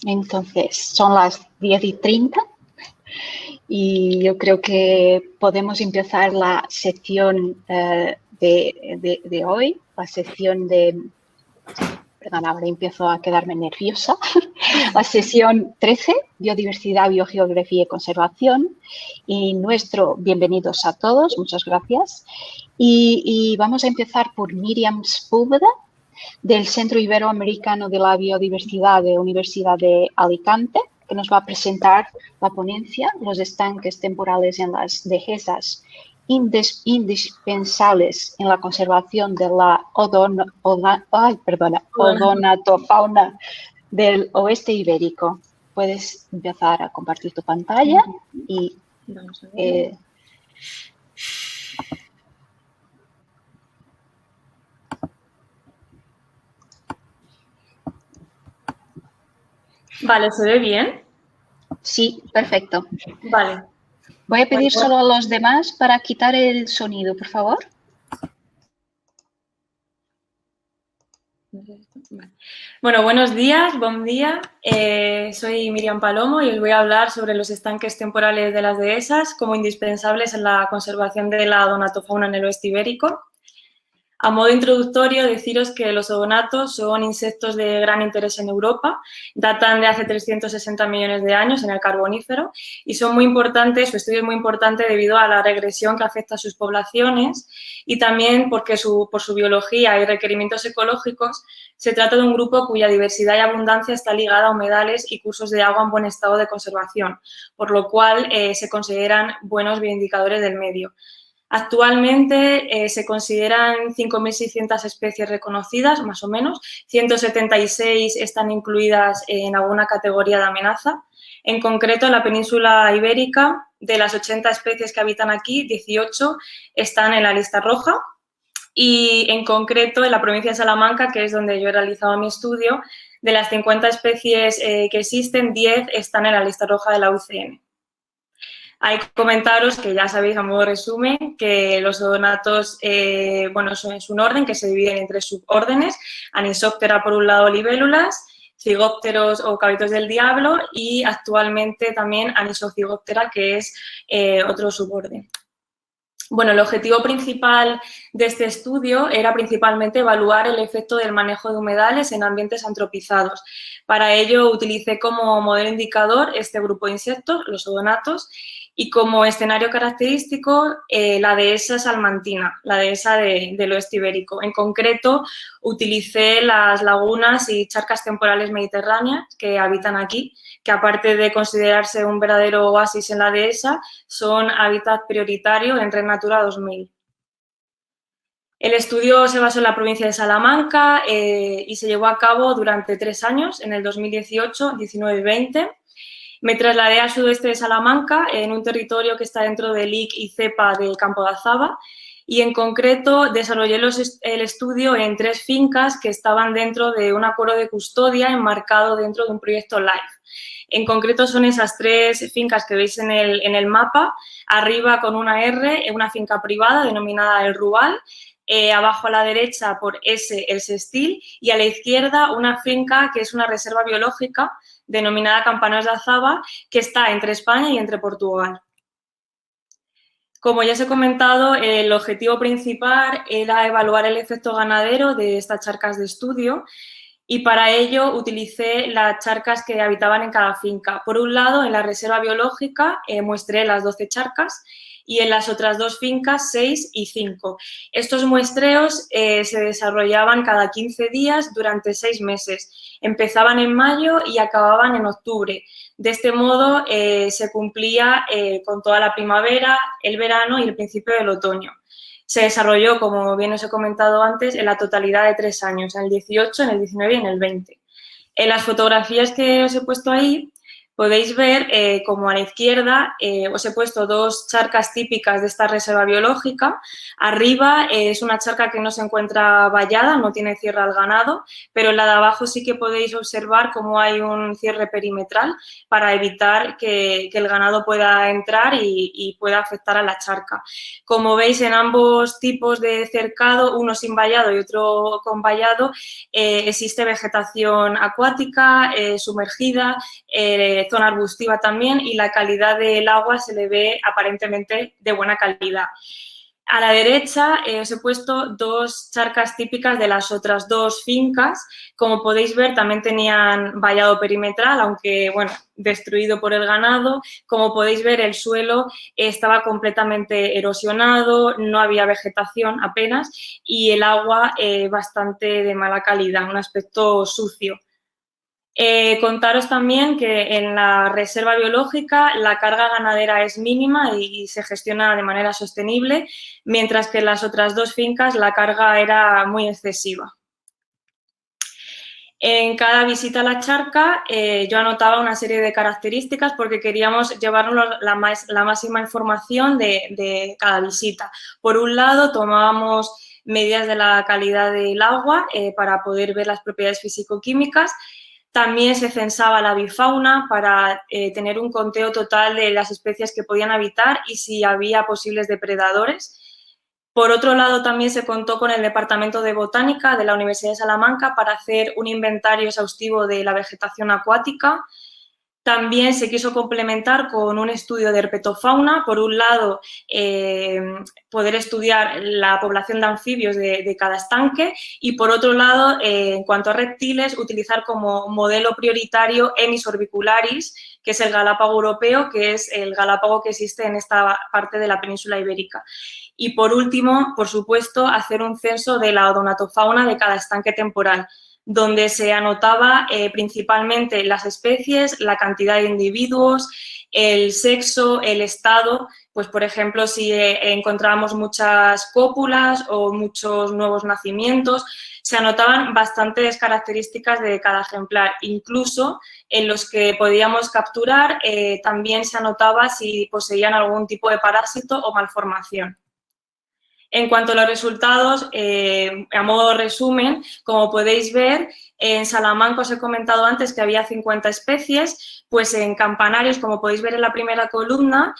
Entonces, son las 10:30 y yo creo que podemos empezar la sección de hoy, la sección de... Perdón, ahora empiezo a quedarme nerviosa. La sesión 13, Biodiversidad, Biogeografía y Conservación. Y bienvenidos a todos, muchas gracias. Y vamos a empezar por Miriam Spúlveda, del Centro Iberoamericano de la Biodiversidad de la Universidad de Alicante, que nos va a presentar la ponencia, los estanques temporales en las dehesas indispensables en la conservación de la odonatofauna del oeste ibérico. Puedes empezar a compartir tu pantalla y... Vale, ¿se ve bien? Sí, perfecto. Vale. Voy a pedir solo a los demás para quitar el sonido, por favor. Bueno, buenos días, buen día. Soy Miriam Palomo y os voy a hablar sobre los estanques temporales de las dehesas como indispensables en la conservación de la odonatofauna en el oeste ibérico. A modo introductorio, deciros que los odonatos son insectos de gran interés en Europa, datan de hace 360 millones de años en el Carbonífero y son muy importantes, su estudio es muy importante debido a la regresión que afecta a sus poblaciones y también porque por su biología y requerimientos ecológicos se trata de un grupo cuya diversidad y abundancia está ligada a humedales y cursos de agua en buen estado de conservación, por lo cual se consideran buenos bioindicadores del medio. Actualmente se consideran 5.600 especies reconocidas, más o menos. 176 están incluidas en alguna categoría de amenaza. En concreto, en la península ibérica, de las 80 especies que habitan aquí, 18 están en la lista roja. Y en concreto, en la provincia de Salamanca, que es donde yo he realizado mi estudio, de las 50 especies que existen, 10 están en la lista roja de la UCN. Hay que comentaros que ya sabéis, a modo de resumen, que los odonatos, es un orden que se divide en 3 subórdenes. Anisoptera, por un lado, libélulas, cigópteros o cabritos del diablo y actualmente también anisocigóptera, que es otro suborden. Bueno, el objetivo principal de este estudio era principalmente evaluar el efecto del manejo de humedales en ambientes antropizados. Para ello utilicé como modelo indicador este grupo de insectos, los odonatos, y como escenario característico la dehesa salmantina, la dehesa del oeste ibérico. En concreto, utilicé las lagunas y charcas temporales mediterráneas que habitan aquí, que aparte de considerarse un verdadero oasis en la dehesa, son hábitat prioritario en Red Natura 2000. El estudio se basó en la provincia de Salamanca y se llevó a cabo durante 3 años, en el 2018, 19 y 20. Me trasladé al sudoeste de Salamanca, en un territorio que está dentro del IC y CEPA del Campo de Azaba, y en concreto desarrollé el estudio en 3 fincas que estaban dentro de un acuerdo de custodia enmarcado dentro de un proyecto LIFE. En concreto son esas 3 fincas que veis en el mapa, arriba con una R, una finca privada denominada El Rubal, abajo a la derecha por S el Sestil y a la izquierda una finca que es una reserva biológica denominada Campanas de Azaba, que está entre España y entre Portugal. Como ya os he comentado, el objetivo principal era evaluar el efecto ganadero de estas charcas de estudio y para ello utilicé las charcas que habitaban en cada finca. Por un lado, en la reserva biológica muestré las 12 charcas y en las otras 2 fincas 6 y 5. Estos muestreos se desarrollaban cada 15 días durante 6 meses. Empezaban en mayo y acababan en octubre. De este modo se cumplía con toda la primavera, el verano y el principio del otoño. Se desarrolló, como bien os he comentado antes, en la totalidad de 3 años, en el 18, en el 19 y en el 20. En las fotografías que os he puesto ahí Podéis ver como a la izquierda os he puesto dos charcas típicas de esta reserva biológica. Arriba es una charca que no se encuentra vallada, no tiene cierre al ganado, pero en la de abajo sí que podéis observar cómo hay un cierre perimetral para evitar que el ganado pueda entrar y pueda afectar a la charca. Como veis, en ambos tipos de cercado, uno sin vallado y otro con vallado, existe vegetación acuática, sumergida, zona arbustiva también, y la calidad del agua se le ve aparentemente de buena calidad. A la derecha os he puesto dos charcas típicas de las otras dos fincas. Como podéis ver, también tenían vallado perimetral, aunque, bueno, destruido por el ganado. Como podéis ver, el suelo estaba completamente erosionado, no había vegetación apenas y el agua bastante de mala calidad, un aspecto sucio. Contaros también que en la reserva biológica la carga ganadera es mínima y se gestiona de manera sostenible, mientras que en las otras dos fincas la carga era muy excesiva. En cada visita a la charca yo anotaba una serie de características porque queríamos llevarnos la máxima información de cada visita. Por un lado, tomábamos medidas de la calidad del agua para poder ver las propiedades físico-químicas. También se censaba la avifauna para tener un conteo total de las especies que podían habitar y si había posibles depredadores. Por otro lado, también se contó con el Departamento de Botánica de la Universidad de Salamanca para hacer un inventario exhaustivo de la vegetación acuática. También se quiso complementar con un estudio de herpetofauna. Por un lado, poder estudiar la población de anfibios de cada estanque y, por otro lado, en cuanto a reptiles, utilizar como modelo prioritario Emys orbicularis, que es el galápago europeo, que es el galápago que existe en esta parte de la península ibérica. Y, por último, por supuesto, hacer un censo de la odonatofauna de cada estanque temporal, donde se anotaba principalmente las especies, la cantidad de individuos, el sexo, el estado. Pues, por ejemplo, si encontrábamos muchas cópulas o muchos nuevos nacimientos, se anotaban bastantes características de cada ejemplar. Incluso en los que podíamos capturar también se anotaba si poseían algún tipo de parásito o malformación. En cuanto a los resultados, a modo de resumen, como podéis ver, en Salamanca os he comentado antes que había 50 especies, pues en Campanarios, como podéis ver en la primera columna,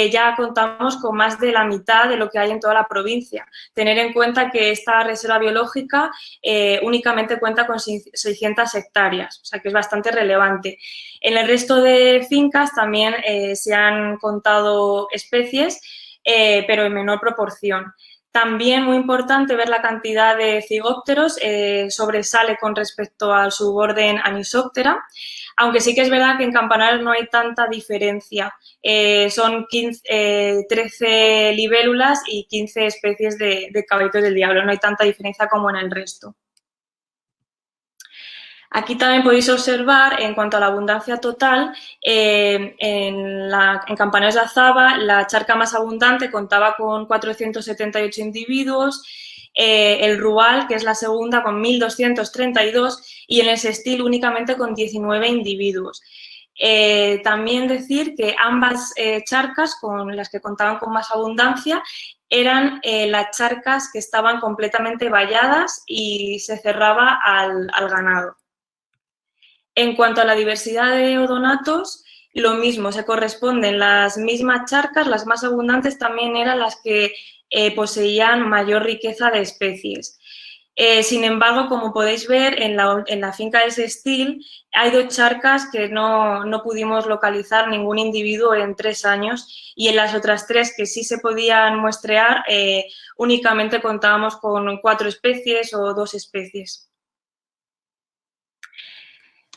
ya contamos con más de la mitad de lo que hay en toda la provincia. Tener en cuenta que esta reserva biológica únicamente cuenta con 600 hectáreas, o sea que es bastante relevante. En el resto de fincas también se han contado especies, pero en menor proporción. También muy importante ver la cantidad de cigópteros, sobresale con respecto al suborden Anisoptera, aunque sí que es verdad que en Campanarios no hay tanta diferencia. Son 13 libélulas y 15 especies de caballitos del diablo, no hay tanta diferencia como en el resto. Aquí también podéis observar, en cuanto a la abundancia total, en Campanarios de Azaba, la charca más abundante contaba con 478 individuos, el Rual, que es la segunda, con 1.232 y en el Sestil únicamente con 19 individuos. También decir que ambas charcas, con las que contaban con más abundancia, eran las charcas que estaban completamente valladas y se cerraba al ganado. En cuanto a la diversidad de odonatos, lo mismo, se corresponden las mismas charcas, las más abundantes también eran las que poseían mayor riqueza de especies. Sin embargo, como podéis ver, en la finca de Sestil hay dos charcas que no pudimos localizar ningún individuo en 3 años y en las otras 3 que sí se podían muestrear únicamente contábamos con 4 especies o 2 especies.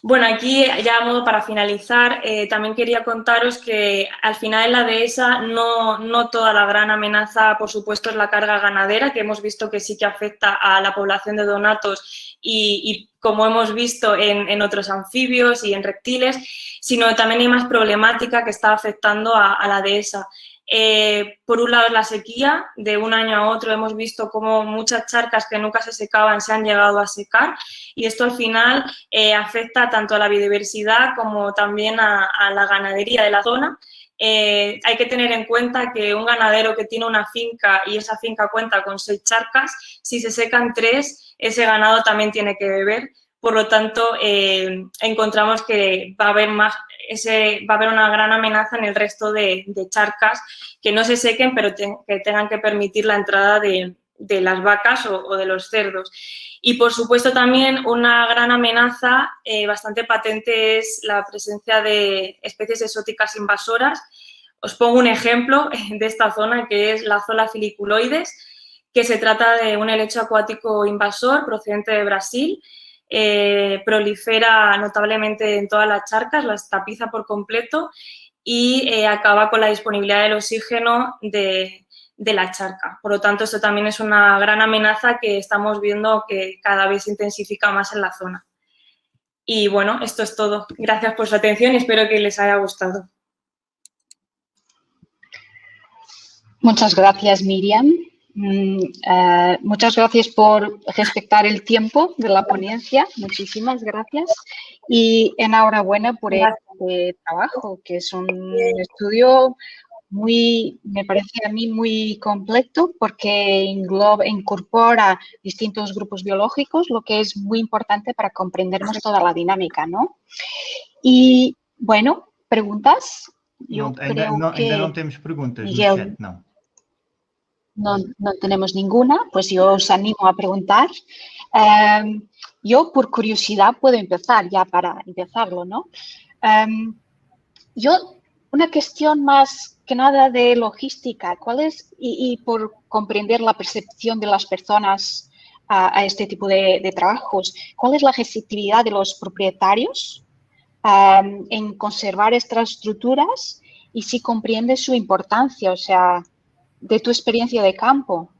Bueno, aquí ya a modo para finalizar, también quería contaros que al final en la dehesa no toda la gran amenaza, por supuesto, es la carga ganadera, que hemos visto que sí que afecta a la población de odonatos y como hemos visto en otros anfibios y en reptiles, sino también hay más problemática que está afectando a la dehesa. Por un lado, la sequía. De un año a otro hemos visto cómo muchas charcas que nunca se secaban se han llegado a secar y esto al final afecta tanto a la biodiversidad como también a la ganadería de la zona. Hay que tener en cuenta que un ganadero que tiene una finca y esa finca cuenta con 6 charcas, si se secan 3, ese ganado también tiene que beber. Por lo tanto, encontramos que va a haber una gran amenaza en el resto de charcas que no se sequen, pero que tengan que permitir la entrada de las vacas o de los cerdos. Y, por supuesto, también una gran amenaza bastante patente es la presencia de especies exóticas invasoras. Os pongo un ejemplo de esta zona, que es la Zola filiculoides, que se trata de un helecho acuático invasor procedente de Brasil. Prolifera notablemente en todas las charcas, las tapiza por completo y acaba con la disponibilidad del oxígeno de la charca. Por lo tanto, esto también es una gran amenaza que estamos viendo que cada vez se intensifica más en la zona. Y bueno, esto es todo. Gracias por su atención y espero que les haya gustado. Muchas gracias, Miriam. Muchas gracias por respetar el tiempo de la ponencia. Muchísimas gracias. Y enhorabuena por este trabajo, que es un estudio me parece a mí muy completo porque incorpora distintos grupos biológicos, lo que es muy importante para comprendernos toda la dinámica, ¿no? Y, bueno, ¿preguntas? Ainda não temos perguntas, Miguel, no chat, não. No tenemos ninguna, pues yo os animo a preguntar. Yo, por curiosidad, puedo empezar ya para empezarlo, ¿no? Una cuestión más que nada de logística, ¿cuál es, y por comprender la percepción de las personas a este tipo de trabajos, cuál es la receptividad de los propietarios en conservar estas estructuras y si comprende su importancia, o sea, de tu experiencia de campo?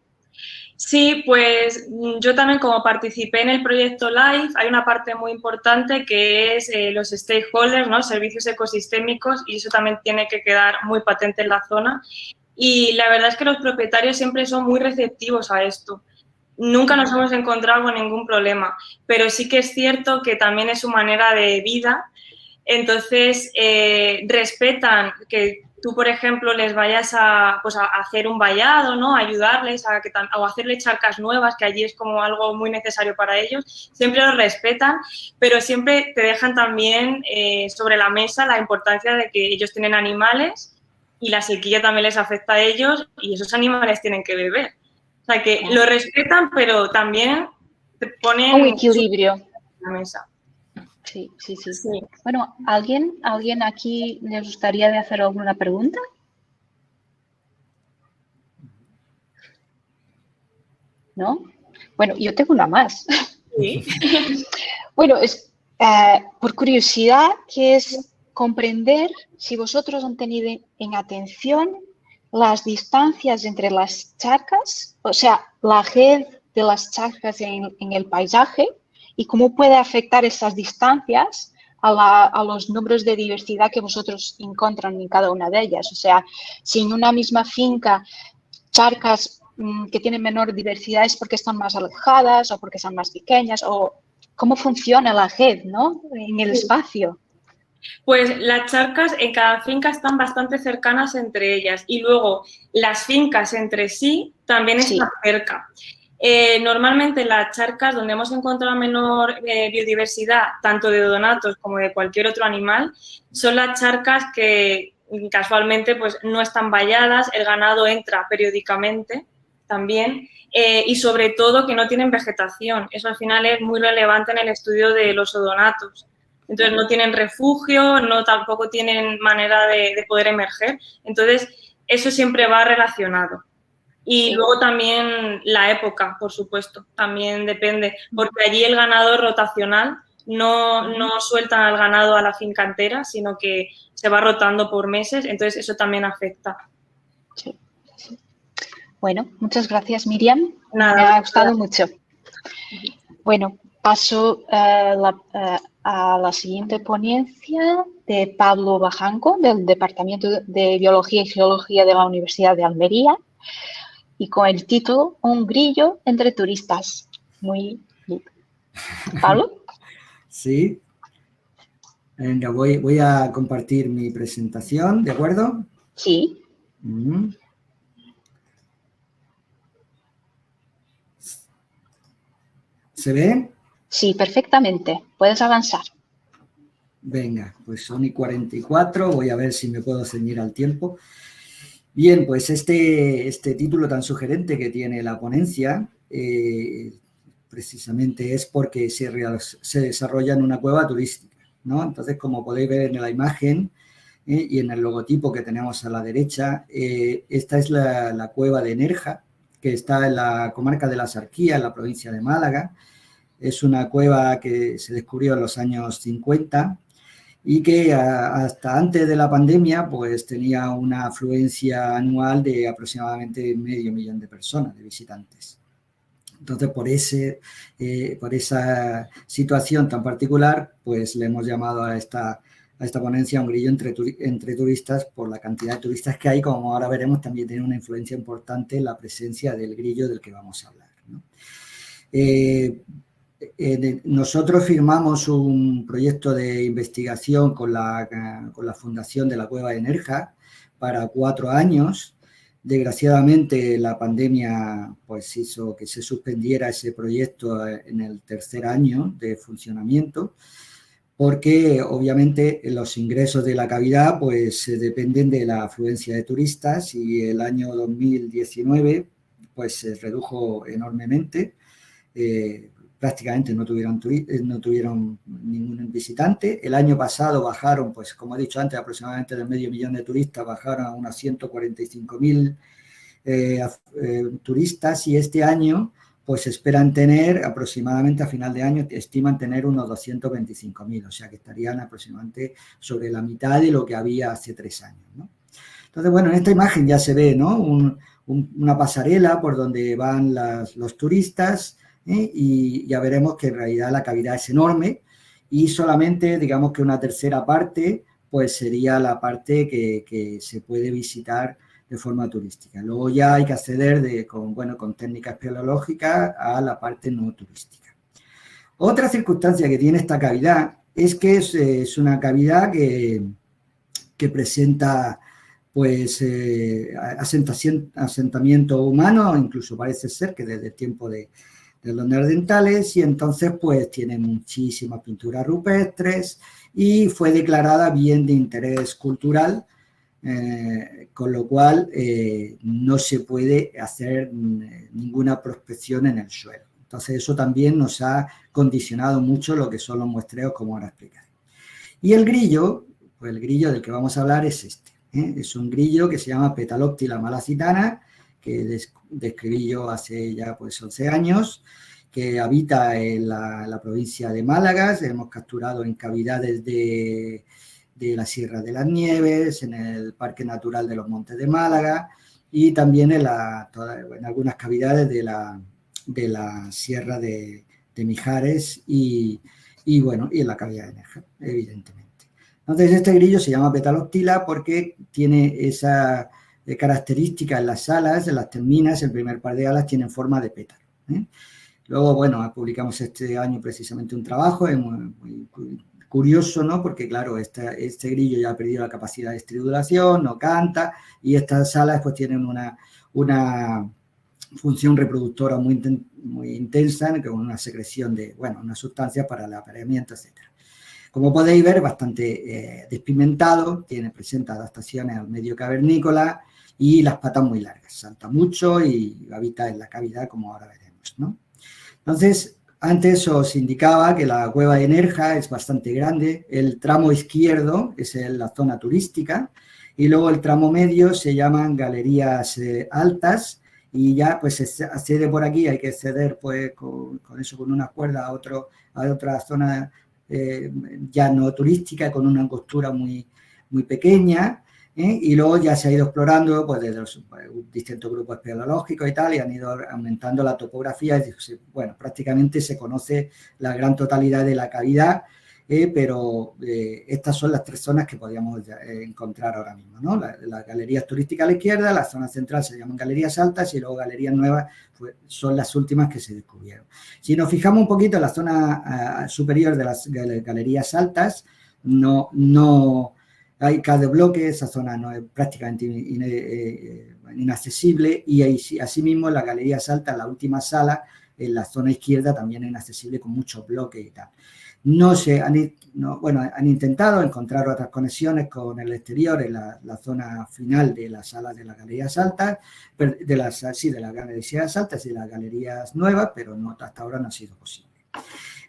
Sí, pues yo también como participé en el proyecto LIFE, hay una parte muy importante que es los stakeholders, ¿no? Servicios ecosistémicos, y eso también tiene que quedar muy patente en la zona. Y la verdad es que los propietarios siempre son muy receptivos a esto. Nunca nos hemos encontrado con ningún problema, pero sí que es cierto que también es su manera de vida. Entonces, respetan que tú, por ejemplo, les vayas a hacer un vallado, ¿no? A ayudarles o hacerle charcas nuevas, que allí es como algo muy necesario para ellos. Siempre los respetan, pero siempre te dejan también sobre la mesa la importancia de que ellos tienen animales y la sequía también les afecta a ellos y esos animales tienen que beber. O sea, que lo respetan, pero también te ponen un equilibrio en la mesa. Sí. Bueno, ¿alguien aquí les gustaría de hacer alguna pregunta? ¿No? Bueno, yo tengo una más. Sí. Bueno, es por curiosidad, que es comprender si vosotros han tenido en atención las distancias entre las charcas, o sea, la red de las charcas en el paisaje, y cómo puede afectar esas distancias a los números de diversidad que vosotros encontran en cada una de ellas. O sea, si en una misma finca charcas que tienen menor diversidad es porque están más alejadas o porque son más pequeñas, o cómo funciona la red, ¿no? En el espacio. Pues las charcas en cada finca están bastante cercanas entre ellas y luego las fincas entre sí también están cerca. Normalmente las charcas donde hemos encontrado menor biodiversidad, tanto de odonatos como de cualquier otro animal, son las charcas que casualmente pues, no están valladas, el ganado entra periódicamente también y sobre todo que no tienen vegetación. Eso al final es muy relevante en el estudio de los odonatos. Entonces no tienen refugio, tampoco tienen manera de poder emerger. Entonces eso siempre va relacionado. Y luego también la época, por supuesto, también depende, porque allí el ganado es rotacional, no sueltan al ganado a la finca entera, sino que se va rotando por meses, entonces eso también afecta. Sí. Bueno, muchas gracias, Miriam. Nada, me ha gustado mucho. Bueno, paso a la siguiente ponencia de Pablo Bajanco, del Departamento de Biología y Geología de la Universidad de Almería, y con el título Un grillo entre turistas. Muy bien. ¿Pablo? Sí. Venga, voy a compartir mi presentación, ¿de acuerdo? Sí. ¿Se ve? Sí, perfectamente. Puedes avanzar. Venga, pues son y 44, voy a ver si me puedo ceñir al tiempo. Bien, pues este título tan sugerente que tiene la ponencia precisamente es porque se desarrolla en una cueva turística, ¿no? Entonces, como podéis ver en la imagen y en el logotipo que tenemos a la derecha, esta es la cueva de Nerja, que está en la comarca de la Sarquía, en la provincia de Málaga. Es una cueva que se descubrió en los años 50 y que hasta antes de la pandemia pues tenía una afluencia anual de aproximadamente 500.000 de personas, de visitantes. Entonces, por esa situación tan particular, pues le hemos llamado a esta ponencia Un grillo entre turistas, por la cantidad de turistas que hay. Como ahora veremos, también tiene una influencia importante la presencia del grillo del que vamos a hablar, ¿no? Nosotros firmamos un proyecto de investigación con la Fundación de la Cueva de Nerja para 4 años. Desgraciadamente, la pandemia pues hizo que se suspendiera ese proyecto en el 3er año de funcionamiento, porque obviamente los ingresos de la cavidad pues dependen de la afluencia de turistas, y el año 2019 pues se redujo enormemente. Prácticamente no tuvieron ningún visitante. El año pasado bajaron, pues como he dicho antes, aproximadamente de 500.000 de turistas, bajaron a unos 145.000 turistas, y este año pues esperan tener aproximadamente a final de año, estiman tener unos 225.000, o sea que estarían aproximadamente sobre la mitad de lo que había hace 3 años, ¿no? Entonces, bueno, en esta imagen ya se ve, ¿no? Una pasarela por donde van los turistas, y ya veremos que en realidad la cavidad es enorme, y solamente digamos que una tercera parte pues sería la parte que se puede visitar de forma turística. Luego ya hay que acceder con técnicas espeleológicas a la parte no turística. Otra circunstancia que tiene esta cavidad es que es una cavidad que presenta pues asentamiento humano, incluso parece ser que desde el tiempo de los neandertales, y entonces pues tiene muchísimas pinturas rupestres y fue declarada bien de interés cultural, con lo cual no se puede hacer ninguna prospección en el suelo. Entonces eso también nos ha condicionado mucho lo que son los muestreos, como ahora explicaré. Y el grillo, pues el grillo del que vamos a hablar es este, es un grillo que se llama Petaloctila malacitana, que describí yo hace ya pues 11 años, que habita en la provincia de Málaga. Hemos capturado en cavidades de la Sierra de las Nieves, en el Parque Natural de los Montes de Málaga, y también en algunas cavidades de la Sierra de Mijares y en la cavidad de Nerja, evidentemente. Entonces, este grillo se llama Petaloctila porque tiene esa característica en las alas, en las terminas, el primer par de alas tienen forma de pétalo. Luego, bueno, publicamos este año precisamente un trabajo, es muy curioso, ¿no? Porque, claro, este grillo ya ha perdido la capacidad de estridulación, no canta, y estas alas pues tienen una función reproductora muy intensa, con una secreción de, unas sustancias para el apareamiento, etc. Como podéis ver, bastante despigmentado, presenta adaptaciones al medio cavernícola y las patas muy largas, salta mucho y habita en la cavidad, como ahora veremos, ¿no? Entonces, antes os indicaba que la cueva de Nerja es bastante grande. El tramo izquierdo es la zona turística, y luego el tramo medio se llaman galerías altas, y ya pues se accede por aquí, hay que acceder pues con una cuerda a otra zona ya no turística, con una angostura muy pequeña, Y luego ya se ha ido explorando pues, desde los distintos grupos espeleológicos y tal, y han ido aumentando la topografía. Bueno, prácticamente se conoce la gran totalidad de la cavidad, pero estas son las 3 zonas que podríamos encontrar ahora mismo, ¿no? Las galerías turísticas a la izquierda, la zona central se llaman galerías altas y luego galerías nuevas pues, son las últimas que se descubrieron. Si nos fijamos un poquito en la zona superior de las galerías altas, no hay cada bloque, esa zona no es prácticamente inaccesible, y asimismo en las galerías altas, la última sala, en la zona izquierda también es inaccesible con muchos bloques y tal. Han intentado encontrar otras conexiones con el exterior en la zona final de las salas de las galerías altas, de las galerías altas y de las galerías nuevas, pero hasta ahora no ha sido posible.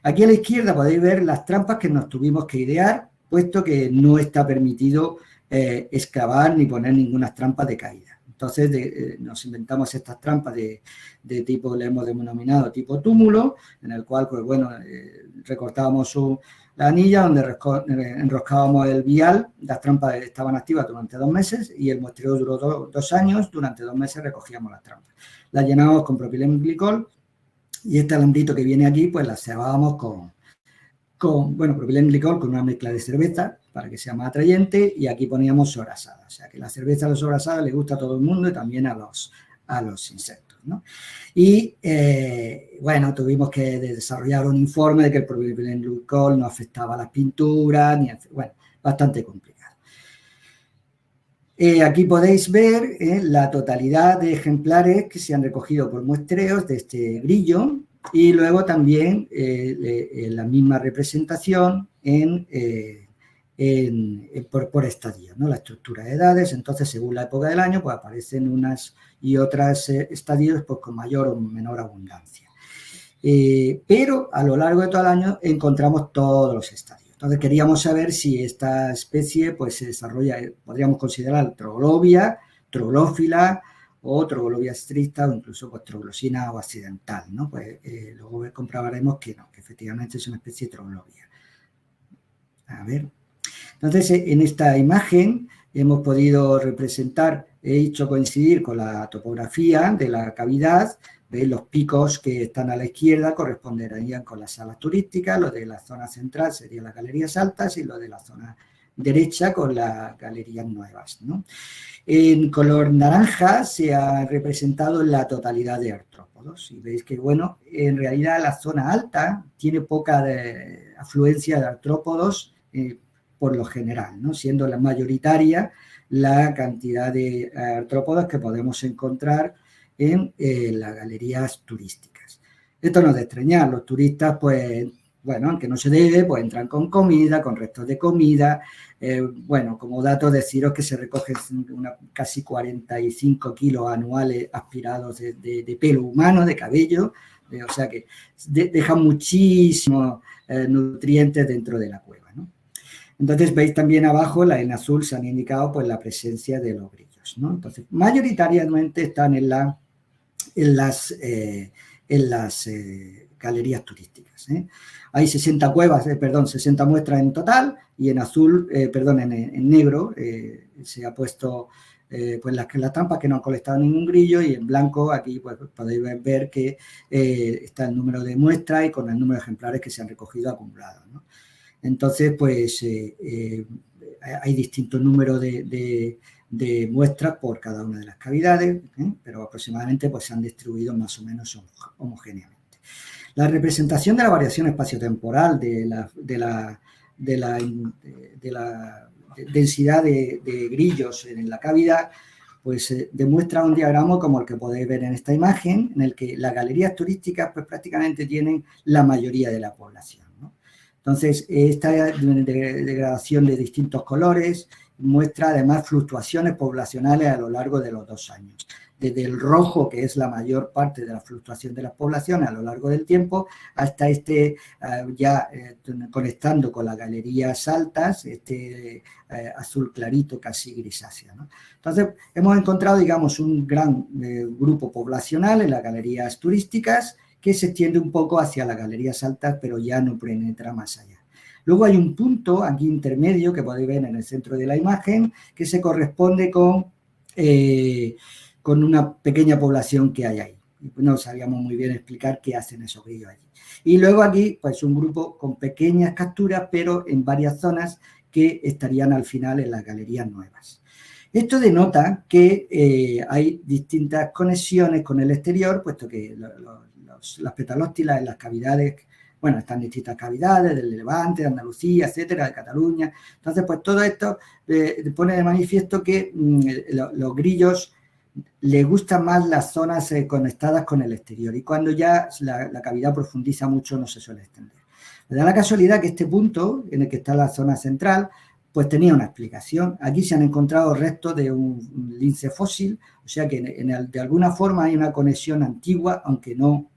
Aquí a la izquierda podéis ver las trampas que nos tuvimos que idear, puesto que no está permitido excavar ni poner ninguna trampa de caída. Entonces nos inventamos estas trampas de tipo, le hemos denominado tipo túmulo, en el cual, pues bueno, recortábamos la anilla donde enroscábamos el vial. Las trampas estaban activas durante 2 meses y el muestreo duró 2 años. Durante 2 meses recogíamos las trampas. Las llenábamos con propilenglicol y este alambrito que viene aquí, pues las cebábamos con propilenglicol con una mezcla de cerveza para que sea más atrayente, y aquí poníamos sobrasada. O sea que la cerveza, la sobrasada, le gusta a todo el mundo y también a los insectos, ¿no? Y bueno, tuvimos que desarrollar un informe de que el propilenglicol no afectaba a las pinturas, bueno, bastante complicado. Aquí podéis ver la totalidad de ejemplares que se han recogido por muestreos de este grillo, y luego también la misma representación por estadios, ¿no? La estructura de edades. Entonces, según la época del año, pues aparecen unas y otras estadios pues, con mayor o menor abundancia. Pero a lo largo de todo el año encontramos todos los estadios. Entonces, queríamos saber si esta especie pues, se desarrolla, podríamos considerar troglobia, troglófila, o troglobia estricta, o incluso pues, troglosina o accidental, ¿no? Pues luego comprobaremos que no, que efectivamente es una especie de troglobia. A ver. Entonces, en esta imagen hemos podido representar, he hecho coincidir con la topografía de la cavidad. ¿Veis? Los picos que están a la izquierda corresponderían con las salas turísticas, los de la zona central serían las galerías altas y los de la zona derecha con las galerías nuevas, ¿no? En color naranja se ha representado la totalidad de artrópodos, y veis que, bueno, en realidad la zona alta tiene poca afluencia de artrópodos por lo general, ¿no? Siendo la mayoritaria la cantidad de artrópodos que podemos encontrar en las galerías turísticas. Esto no es de extrañar, los turistas, pues, bueno, aunque no se debe, pues entran con comida, con restos de comida. Bueno, como dato deciros que se recogen casi 45 kilos anuales aspirados de pelo humano, de cabello, o sea que dejan muchísimos nutrientes dentro de la cueva, ¿no? Entonces veis también abajo, en azul se han indicado pues la presencia de los grillos, ¿no? Entonces, mayoritariamente están en las galerías turísticas, ¿eh? Hay 60 cuevas, 60 muestras en total, y en azul, en negro se ha puesto pues las trampas que no han colectado ningún grillo, y en blanco aquí pues podéis ver que está el número de muestras y con el número de ejemplares que se han recogido acumulados, ¿no? Entonces, pues hay distintos números de muestras por cada una de las cavidades, pero aproximadamente pues se han distribuido más o menos homogéneamente. La representación de la variación espaciotemporal de la densidad de grillos en la cavidad, pues demuestra un diagrama como el que podéis ver en esta imagen, en el que las galerías turísticas pues prácticamente tienen la mayoría de la población, ¿no? Entonces, esta degradación de distintos colores muestra además fluctuaciones poblacionales a lo largo de los 2 años. Desde el rojo, que es la mayor parte de la fluctuación de las poblaciones a lo largo del tiempo, hasta conectando con las galerías altas, azul clarito, casi grisáceo, ¿no? Entonces, hemos encontrado, digamos, un gran grupo poblacional en las galerías turísticas que se extiende un poco hacia las galerías altas, pero ya no penetra más allá. Luego hay un punto aquí intermedio que podéis ver en el centro de la imagen que se corresponde con una pequeña población que hay ahí. No sabíamos muy bien explicar qué hacen esos grillos allí. Y luego aquí, pues un grupo con pequeñas capturas, pero en varias zonas que estarían al final en las galerías nuevas. Esto denota que hay distintas conexiones con el exterior, puesto que las petalóctilas en las cavidades, bueno, están distintas cavidades del Levante, de Andalucía, etcétera, de Cataluña. Entonces, pues todo esto pone de manifiesto que los grillos les gustan más las zonas conectadas con el exterior y cuando ya la cavidad profundiza mucho no se suele extender. Me da la casualidad que este punto, en el que está la zona central, pues tenía una explicación. Aquí se han encontrado restos de un lince fósil, o sea que de alguna forma hay una conexión antigua, aunque no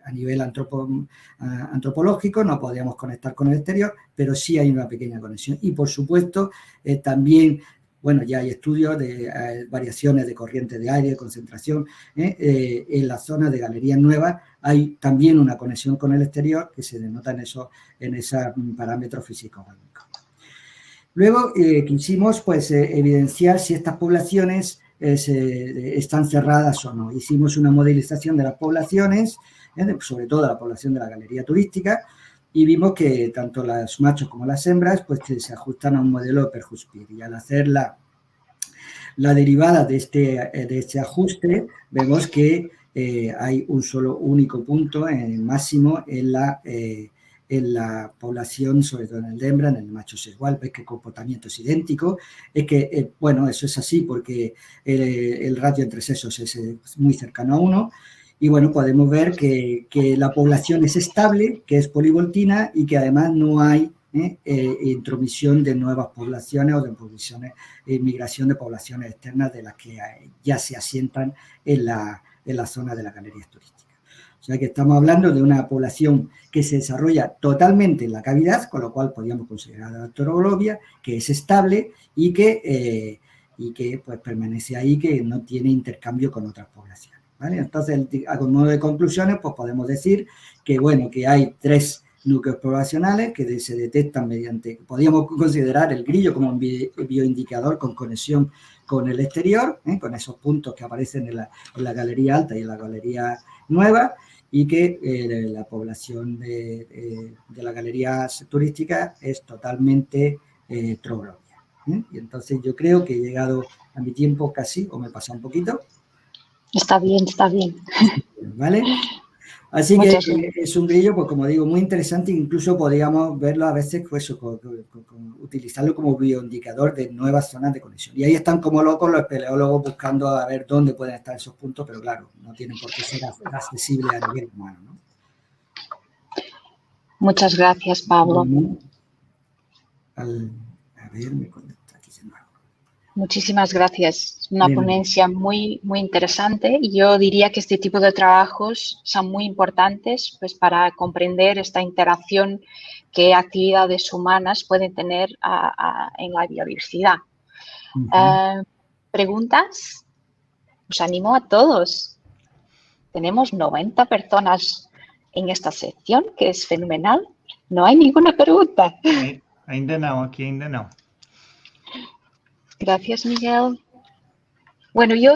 a nivel antropológico, no podríamos conectar con el exterior, pero sí hay una pequeña conexión. Y por supuesto, también, bueno, ya hay estudios de variaciones de corriente de aire, de concentración. En la zona de galerías nuevas hay también una conexión con el exterior que se denota en esos parámetros físico-químicos. Luego quisimos pues, evidenciar si estas poblaciones están cerradas o no. Hicimos una modelización de las poblaciones, sobre todo de la población de la galería turística, y vimos que tanto los machos como las hembras pues, se ajustan a un modelo de Perhus-Spear. Y al hacer la derivada de este ajuste, vemos que hay un solo único punto máximo en la población, sobre todo en el de hembra, en el macho es igual, ves que el comportamiento es idéntico. Es que, bueno, eso es así porque el ratio entre sexos es muy cercano a 1. Y bueno, podemos ver que la población es estable, que es polivoltina y que además no hay intromisión de nuevas poblaciones o de migración de poblaciones externas de las que ya se asientan en la zona de las galerías turísticas. O sea que estamos hablando de una población que se desarrolla totalmente en la cavidad, con lo cual podríamos considerar a la Pteroglobia, que es estable y que pues, permanece ahí, que no tiene intercambio con otras poblaciones. ¿Vale? Entonces, a modo de conclusiones, pues podemos decir que, bueno, que hay 3 núcleos poblacionales que se detectan mediante, podríamos considerar el grillo como un bioindicador con conexión con el exterior, con esos puntos que aparecen en la galería alta y en la galería nueva, y que la población de la galería turística es totalmente troglobia. Y entonces yo creo que he llegado a mi tiempo casi, o me pasa un poquito. Está bien, está bien. ¿Vale? Así que es un grillo, pues como digo, muy interesante, incluso podríamos verlo a veces, pues, utilizarlo como bioindicador de nuevas zonas de conexión. Y ahí están como locos los espeleólogos buscando a ver dónde pueden estar esos puntos, pero claro, no tienen por qué ser accesibles a nivel humano, ¿no? Muchas gracias, Pablo. A ver, me conecta aquí de nuevo. Muchísimas gracias. Una ponencia muy, muy interesante y yo diría que este tipo de trabajos son muy importantes pues, para comprender esta interacción que actividades humanas pueden tener en la biodiversidad. ¿Preguntas? Os animo a todos. Tenemos 90 personas en esta sección, que es fenomenal. No hay ninguna pregunta. Ainda não, aqui ainda não. Gracias, Miguel. Bueno, yo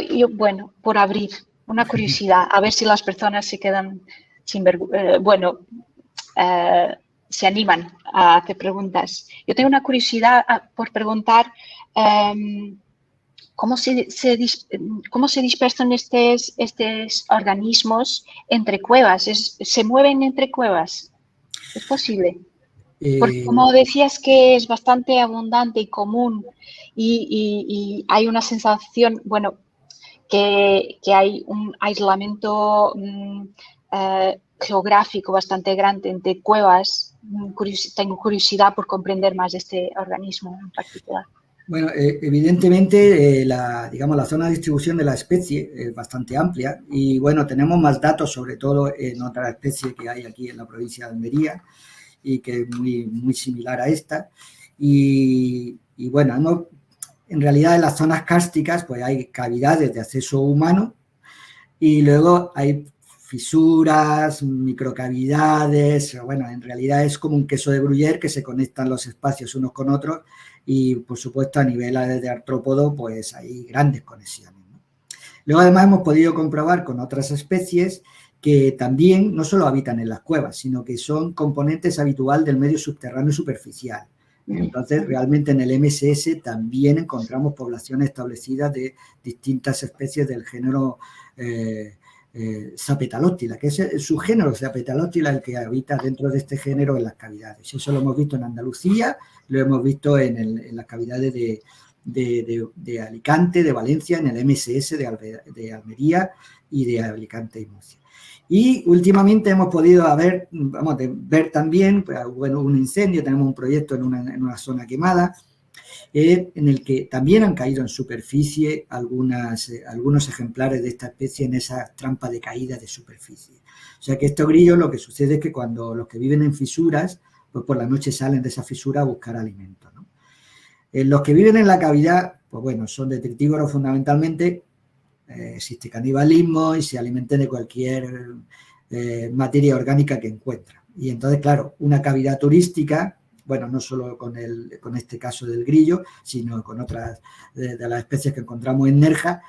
por abrir una curiosidad, a ver si las personas se quedan sin vergüenza, se animan a hacer preguntas. Yo tengo una curiosidad por preguntar cómo se dispersan estos organismos entre cuevas. ¿Se mueven entre cuevas? ¿Es posible? Porque como decías que es bastante abundante y común y hay una sensación, bueno, que hay un aislamiento geográfico bastante grande entre cuevas, tengo curiosidad por comprender más este organismo en particular. Bueno, evidentemente la zona de distribución de la especie es bastante amplia y bueno, tenemos más datos sobre todo en otra especie que hay aquí en la provincia de Almería, y que es muy, muy similar a esta. Y bueno, en realidad en las zonas kársticas pues hay cavidades de acceso humano y luego hay fisuras, microcavidades, bueno, en realidad es como un queso de Gruyère que se conectan los espacios unos con otros y, por supuesto, a nivel de artrópodo, pues hay grandes conexiones, ¿no? Luego, además, hemos podido comprobar con otras especies que también no solo habitan en las cuevas, sino que son componentes habitual del medio subterráneo y superficial. Entonces, realmente en el MSS también encontramos poblaciones establecidas de distintas especies del género Sapetaloctila, que es el subgénero Sapetaloctila el que habita dentro de este género en las cavidades. Eso lo hemos visto en Andalucía, lo hemos visto en las cavidades de Alicante, de Valencia, en el MSS de Almería y de Alicante y Murcia. Y últimamente hemos podido ver también, bueno, un incendio, tenemos un proyecto en una zona quemada, en el que también han caído en superficie algunos ejemplares de esta especie en esa trampa de caída de superficie. O sea que estos grillos, lo que sucede es que cuando los que viven en fisuras, pues por la noche salen de esa fisura a buscar alimento, ¿no? Los que viven en la cavidad, pues bueno, son detritívoros fundamentalmente. Existe canibalismo y se alimentan de cualquier materia orgánica que encuentran. Y entonces, claro, una cavidad turística, bueno, no solo con este caso del grillo, sino con otras de las especies que encontramos en Nerja,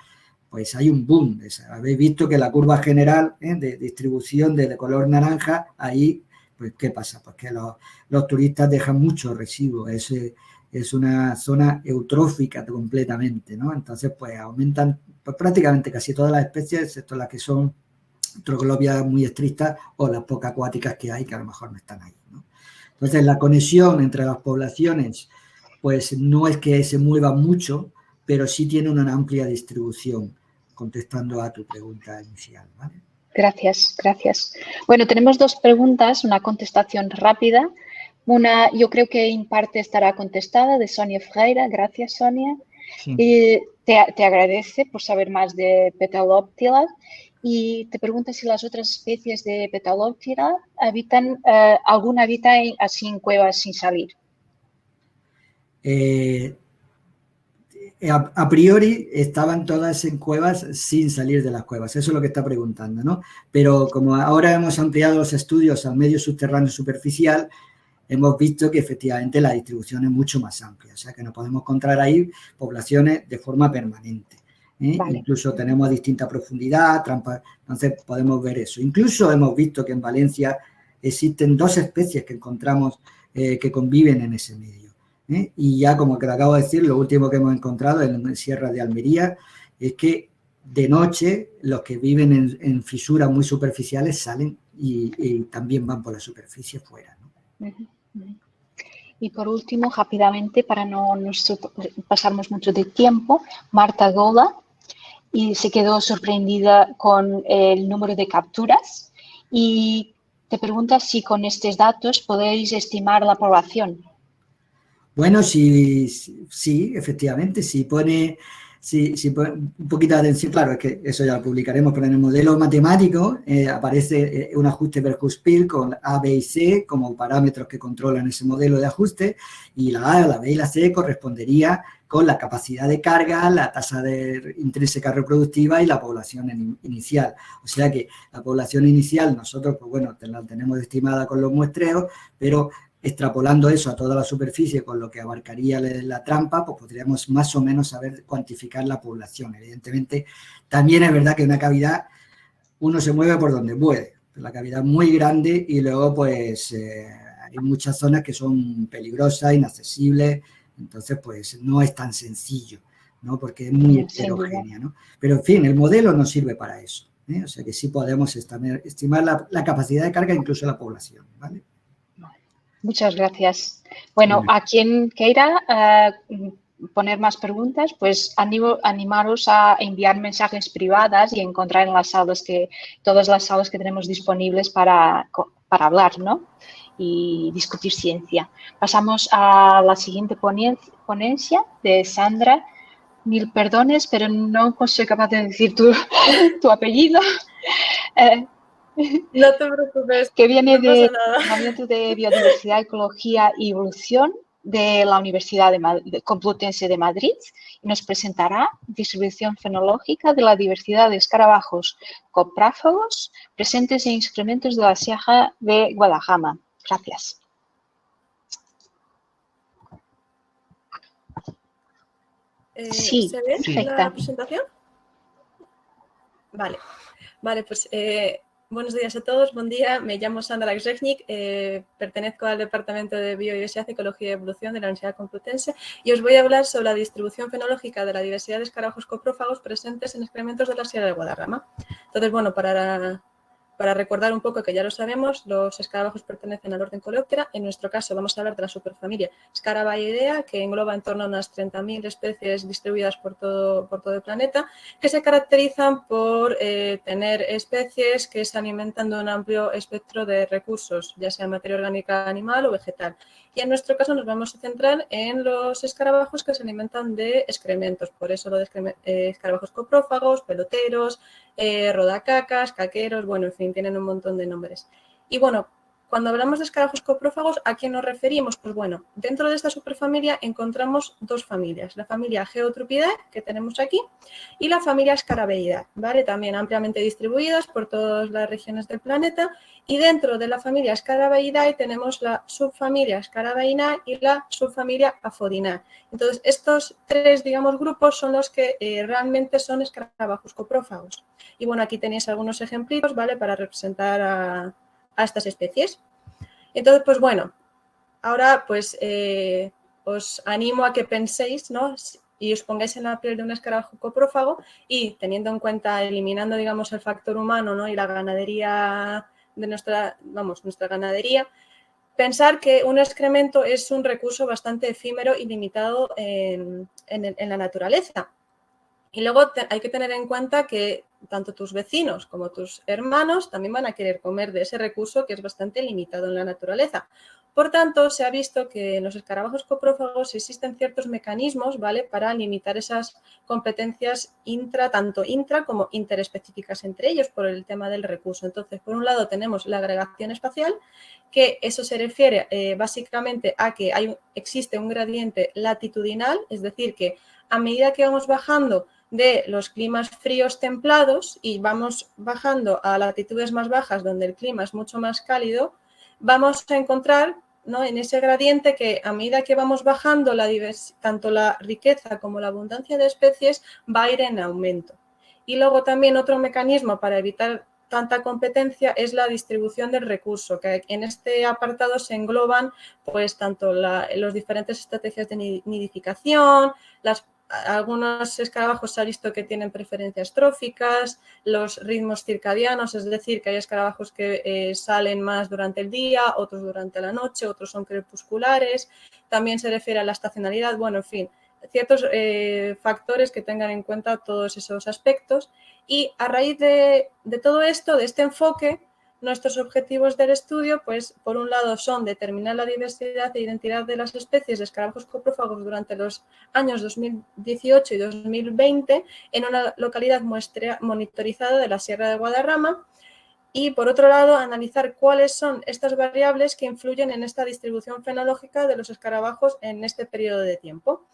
pues hay un boom. Habéis visto que la curva general de distribución de color naranja, ahí, pues, ¿qué pasa? Pues que los turistas dejan mucho residuo. Es una zona eutrófica completamente, ¿no? Entonces, pues aumentan pues, prácticamente casi todas las especies, excepto las que son troglobias muy estrictas o las poco acuáticas que hay, que a lo mejor no están ahí, ¿no? Entonces, la conexión entre las poblaciones, pues no es que se mueva mucho, pero sí tiene una amplia distribución, contestando a tu pregunta inicial, ¿vale? Gracias, gracias. Bueno, tenemos dos preguntas, una contestación rápida. Una, yo creo que en parte estará contestada, de Sonia Freire. Gracias, Sonia. Sí. Te agradece por saber más de Petaloptila y te pregunta si las otras especies de Petaloptila alguna habita así en cuevas sin salir. A priori estaban todas en cuevas sin salir de las cuevas, eso es lo que está preguntando, ¿no? Pero como ahora hemos ampliado los estudios al medio subterráneo superficial, hemos visto que efectivamente la distribución es mucho más amplia, o sea que nos podemos encontrar ahí poblaciones de forma permanente, ¿eh? Vale. Incluso tenemos distinta profundidad, trampas, entonces podemos ver eso. Incluso hemos visto que en Valencia existen dos especies que encontramos que conviven en ese medio, ¿eh? Y ya como que lo acabo de decir, lo último que hemos encontrado en Sierra de Almería es que de noche los que viven en fisuras muy superficiales salen y también van por la superficie fuera, ¿no? Y por último, rápidamente, para no pasarnos mucho de tiempo, Marta Gola y se quedó sorprendida con el número de capturas y te pregunta si con estos datos podéis estimar la población. Bueno, sí, efectivamente, si pone un poquito de atención, claro, es que eso ya lo publicaremos, pero en el modelo matemático aparece un ajuste Berkowitz con A, B y C como parámetros que controlan ese modelo de ajuste, y la A, la B y la C correspondería con la capacidad de carga, la tasa intrínseca reproductiva y la población inicial. O sea que la población inicial nosotros, pues bueno, la tenemos estimada con los muestreos, pero extrapolando eso a toda la superficie con lo que abarcaría la trampa, pues podríamos más o menos saber cuantificar la población. Evidentemente, también es verdad que en una cavidad uno se mueve por donde puede. La cavidad es muy grande y luego pues hay muchas zonas que son peligrosas, inaccesibles, entonces pues no es tan sencillo, ¿no? Porque es muy heterogénea, ¿no? Pero en fin, el modelo nos sirve para eso, ¿eh? O sea que sí podemos estimar la capacidad de carga, incluso la población, ¿vale? Muchas gracias. Bueno, a quien quiera poner más preguntas, pues animaros a enviar mensajes privadas y encontrar en las salas todas las salas que tenemos disponibles para hablar, ¿no? Y discutir ciencia. Pasamos a la siguiente ponencia de Sandra. Mil perdones, pero no soy capaz de decir tu apellido. No te preocupes. Que viene de Movimiento de Biodiversidad, Ecología y Evolución de la Universidad Complutense de Madrid y nos presentará distribución fenológica de la diversidad de escarabajos coprófagos presentes en excrementos de la Sierra de Guadarrama. Gracias. Sí, ¿Se ve perfecta. la presentación? Vale, pues buenos días a todos, buen día. Me llamo Sandra Grzechnik, pertenezco al Departamento de Biodiversidad, Ecología y Evolución de la Universidad Complutense y os voy a hablar sobre la distribución fenológica de la diversidad de escarabajos coprófagos presentes en excrementos de la Sierra de Guadarrama. Entonces, bueno, para recordar un poco que ya lo sabemos, los escarabajos pertenecen al orden Coleoptera. En nuestro caso vamos a hablar de la superfamilia Scarabaeidae, que engloba en torno a unas 30.000 especies distribuidas por todo el planeta, que se caracterizan por tener especies que se alimentan de un amplio espectro de recursos, ya sea materia orgánica animal o vegetal. Y en nuestro caso nos vamos a centrar en los escarabajos que se alimentan de excrementos, por eso lo de escarabajos coprófagos, peloteros, rodacacas, caqueros, bueno, en fin, tienen un montón de nombres. Y bueno, cuando hablamos de escarabajos coprófagos, ¿a qué nos referimos? Pues bueno, dentro de esta superfamilia encontramos dos familias, la familia Geotrupidae, que tenemos aquí, y la familia Scarabaeidae, ¿vale? También ampliamente distribuidas por todas las regiones del planeta, y dentro de la familia Scarabaeidae tenemos la subfamilia Scarabaeinae y la subfamilia Aphodinae. Entonces, estos tres, digamos, grupos son los que realmente son escarabajos coprófagos. Y bueno, aquí tenéis algunos ejemplitos, ¿vale? Para representar a estas especies. Entonces, pues bueno, ahora pues os animo a que penséis, ¿no? Y os pongáis en la piel de un escarabajo coprófago y teniendo en cuenta, eliminando, digamos, el factor humano, ¿no? Y la ganadería de nuestra ganadería, pensar que un excremento es un recurso bastante efímero y limitado en la naturaleza. Y luego hay que tener en cuenta que tanto tus vecinos como tus hermanos también van a querer comer de ese recurso que es bastante limitado en la naturaleza. Por tanto, se ha visto que en los escarabajos coprófagos existen ciertos mecanismos, ¿vale?, para limitar esas competencias tanto intra como interespecíficas entre ellos por el tema del recurso. Entonces, por un lado tenemos la agregación espacial, que eso se refiere básicamente a que existe un gradiente latitudinal, es decir, que a medida que vamos bajando de los climas fríos templados y vamos bajando a latitudes más bajas donde el clima es mucho más cálido, vamos a encontrar, ¿no?, en ese gradiente que a medida que vamos bajando tanto la riqueza como la abundancia de especies va a ir en aumento. Y luego también otro mecanismo para evitar tanta competencia es la distribución del recurso, que en este apartado se engloban pues tanto los diferentes estrategias de nidificación, algunos escarabajos se ha visto que tienen preferencias tróficas, los ritmos circadianos, es decir, que hay escarabajos que salen más durante el día, otros durante la noche, otros son crepusculares. También se refiere a la estacionalidad, bueno, en fin, ciertos factores que tengan en cuenta todos esos aspectos. Y a raíz de todo esto, de este enfoque, nuestros objetivos del estudio, pues por un lado son determinar la diversidad e identidad de las especies de escarabajos coprófagos durante los años 2018 y 2020 en una localidad monitorizada de la Sierra de Guadarrama y por otro lado analizar cuáles son estas variables que influyen en esta distribución fenológica de los escarabajos en este periodo de tiempo.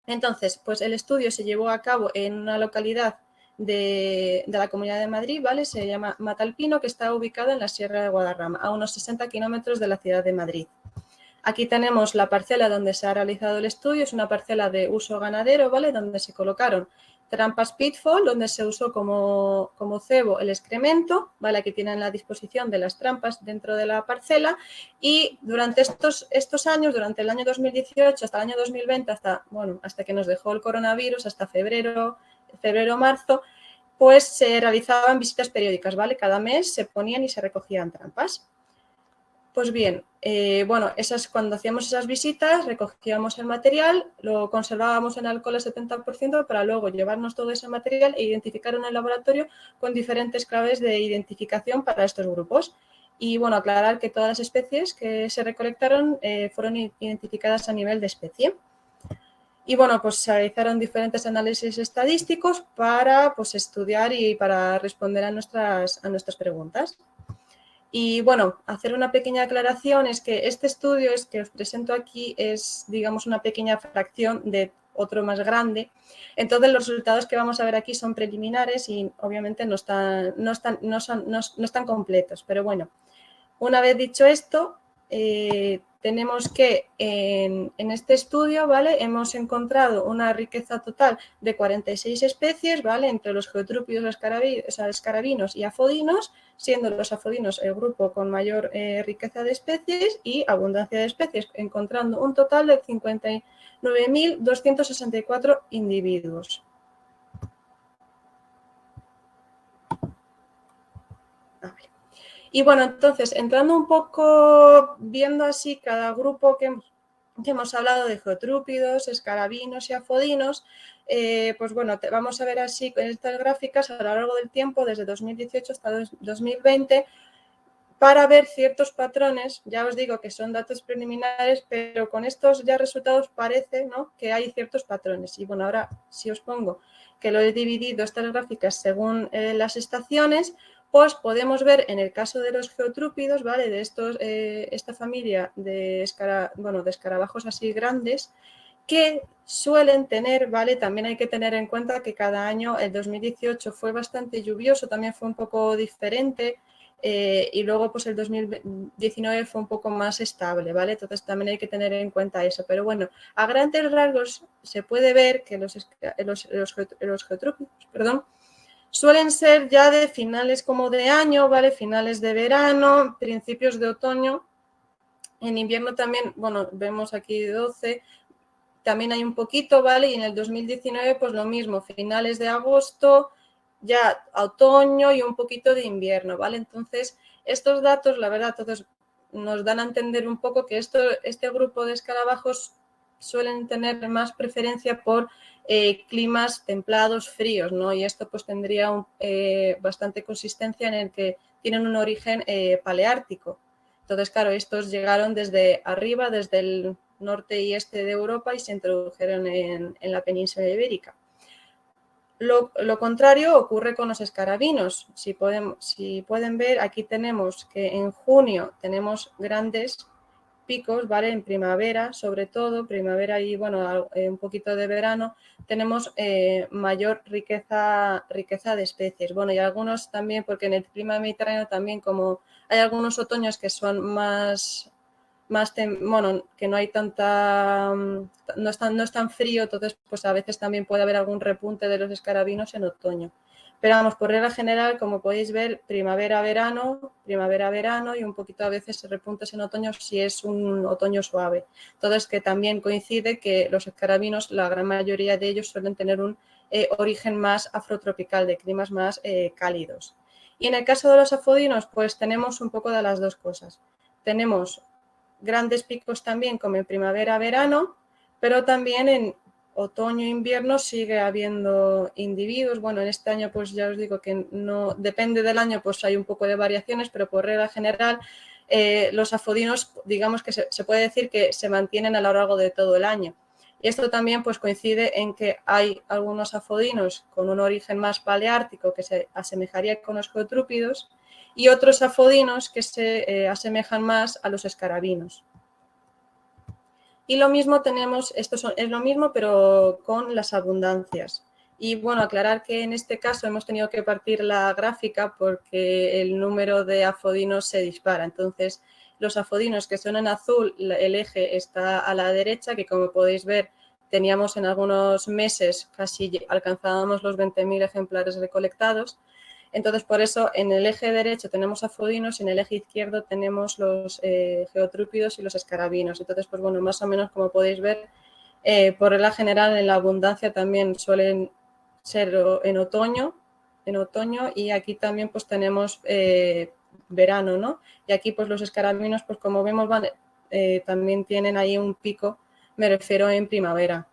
Entonces, pues el estudio se llevó a cabo en una localidad de la Comunidad de Madrid, ¿vale? Se llama Matalpino, que está ubicada en la Sierra de Guadarrama, a unos 60 kilómetros de la ciudad de Madrid. Aquí tenemos la parcela donde se ha realizado el estudio, es una parcela de uso ganadero, ¿vale?, donde se colocaron trampas pitfall, donde se usó como cebo el excremento, ¿vale?, aquí tienen la disposición de las trampas dentro de la parcela y durante estos años, durante el año 2018 hasta el año 2020, hasta que nos dejó el coronavirus, hasta febrero-marzo, pues se realizaban visitas periódicas, ¿vale? Cada mes se ponían y se recogían trampas. Pues bien, cuando hacíamos esas visitas recogíamos el material, lo conservábamos en alcohol al 70% para luego llevarnos todo ese material e identificarlo en el laboratorio con diferentes claves de identificación para estos grupos. Y bueno, aclarar que todas las especies que se recolectaron fueron identificadas a nivel de especie. Y bueno, pues se realizaron diferentes análisis estadísticos para pues, estudiar y para responder a nuestras preguntas. Y bueno, hacer una pequeña aclaración es que este estudio que os presento aquí es, digamos, una pequeña fracción de otro más grande. Entonces, los resultados que vamos a ver aquí son preliminares y obviamente no están completos. Pero bueno, una vez dicho esto, tenemos que en este estudio, ¿vale?, hemos encontrado una riqueza total de 46 especies, ¿vale?, entre los geotrúpidos, escarabinos y afodinos, siendo los afodinos el grupo con mayor riqueza de especies y abundancia de especies, encontrando un total de 59.264 individuos. A ver. Y bueno, entonces, entrando un poco, viendo así cada grupo que hemos hablado de geotrúpidos, escarabinos y afodinos, pues bueno, vamos a ver así en estas gráficas a lo largo del tiempo, desde 2018 hasta 2020, para ver ciertos patrones. Ya os digo que son datos preliminares, pero con estos ya resultados parece, ¿no?, que hay ciertos patrones. Y bueno, ahora si os pongo que lo he dividido estas gráficas según las estaciones, pues podemos ver en el caso de los geotrúpidos, ¿vale?, de esta familia de escarabajos así grandes, que suelen tener, ¿vale? También hay que tener en cuenta que cada año, el 2018 fue bastante lluvioso, también fue un poco diferente, y luego pues el 2019 fue un poco más estable, ¿vale? Entonces también hay que tener en cuenta eso. Pero bueno, a grandes rasgos se puede ver que los geotrúpidos, suelen ser ya de finales como de año, ¿vale? Finales de verano, principios de otoño. En invierno también, bueno, vemos aquí 12, también hay un poquito, ¿vale? Y en el 2019 pues lo mismo, finales de agosto, ya otoño y un poquito de invierno, ¿vale? Entonces, estos datos, la verdad, todos nos dan a entender un poco que este grupo de escarabajos suelen tener más preferencia por climas templados, fríos, ¿no? Y esto pues tendría bastante consistencia en el que tienen un origen paleártico. Entonces, claro, estos llegaron desde arriba, desde el norte y este de Europa, y se introdujeron en la península ibérica. Lo contrario ocurre con los escarabinos. Si pueden ver, aquí tenemos que en junio tenemos grandes picos, ¿vale? En primavera, sobre todo, primavera y bueno, un poquito de verano, tenemos mayor riqueza de especies. Bueno, y algunos también, porque en el clima mediterráneo también, como hay algunos otoños que son que no hay tanta, no es tan frío, entonces pues a veces también puede haber algún repunte de los escarabinos en otoño. Pero vamos, por regla general, como podéis ver, primavera-verano y un poquito a veces repuntes en otoño si es un otoño suave. Entonces, que también coincide que los escarabinos, la gran mayoría de ellos suelen tener un origen más afrotropical, de climas más cálidos. Y en el caso de los afodinos, pues tenemos un poco de las dos cosas. Tenemos grandes picos también como en primavera-verano, pero también en otoño-invierno sigue habiendo individuos. Bueno, en este año pues ya os digo que no depende del año, pues hay un poco de variaciones, pero por regla general los afodinos, digamos que se puede decir que se mantienen a lo largo de todo el año. Y esto también pues coincide en que hay algunos afodinos con un origen más paleártico que se asemejaría con los geotrúpidos y otros afodinos que se asemejan más a los escarabinos. Y lo mismo tenemos, es lo mismo pero con las abundancias. Y bueno, aclarar que en este caso hemos tenido que partir la gráfica porque el número de afodinos se dispara. Entonces, los afodinos que son en azul, el eje está a la derecha, que como podéis ver, teníamos en algunos meses, casi alcanzábamos los 20.000 ejemplares recolectados. Entonces, por eso, en el eje derecho tenemos afodinos y en el eje izquierdo tenemos los geotrúpidos y los escarabinos. Entonces, pues bueno, más o menos como podéis ver, por regla general en la abundancia también suelen ser en otoño y aquí también pues tenemos verano, ¿no? Y aquí pues los escarabinos, pues como vemos, también tienen ahí un pico, me refiero en primavera,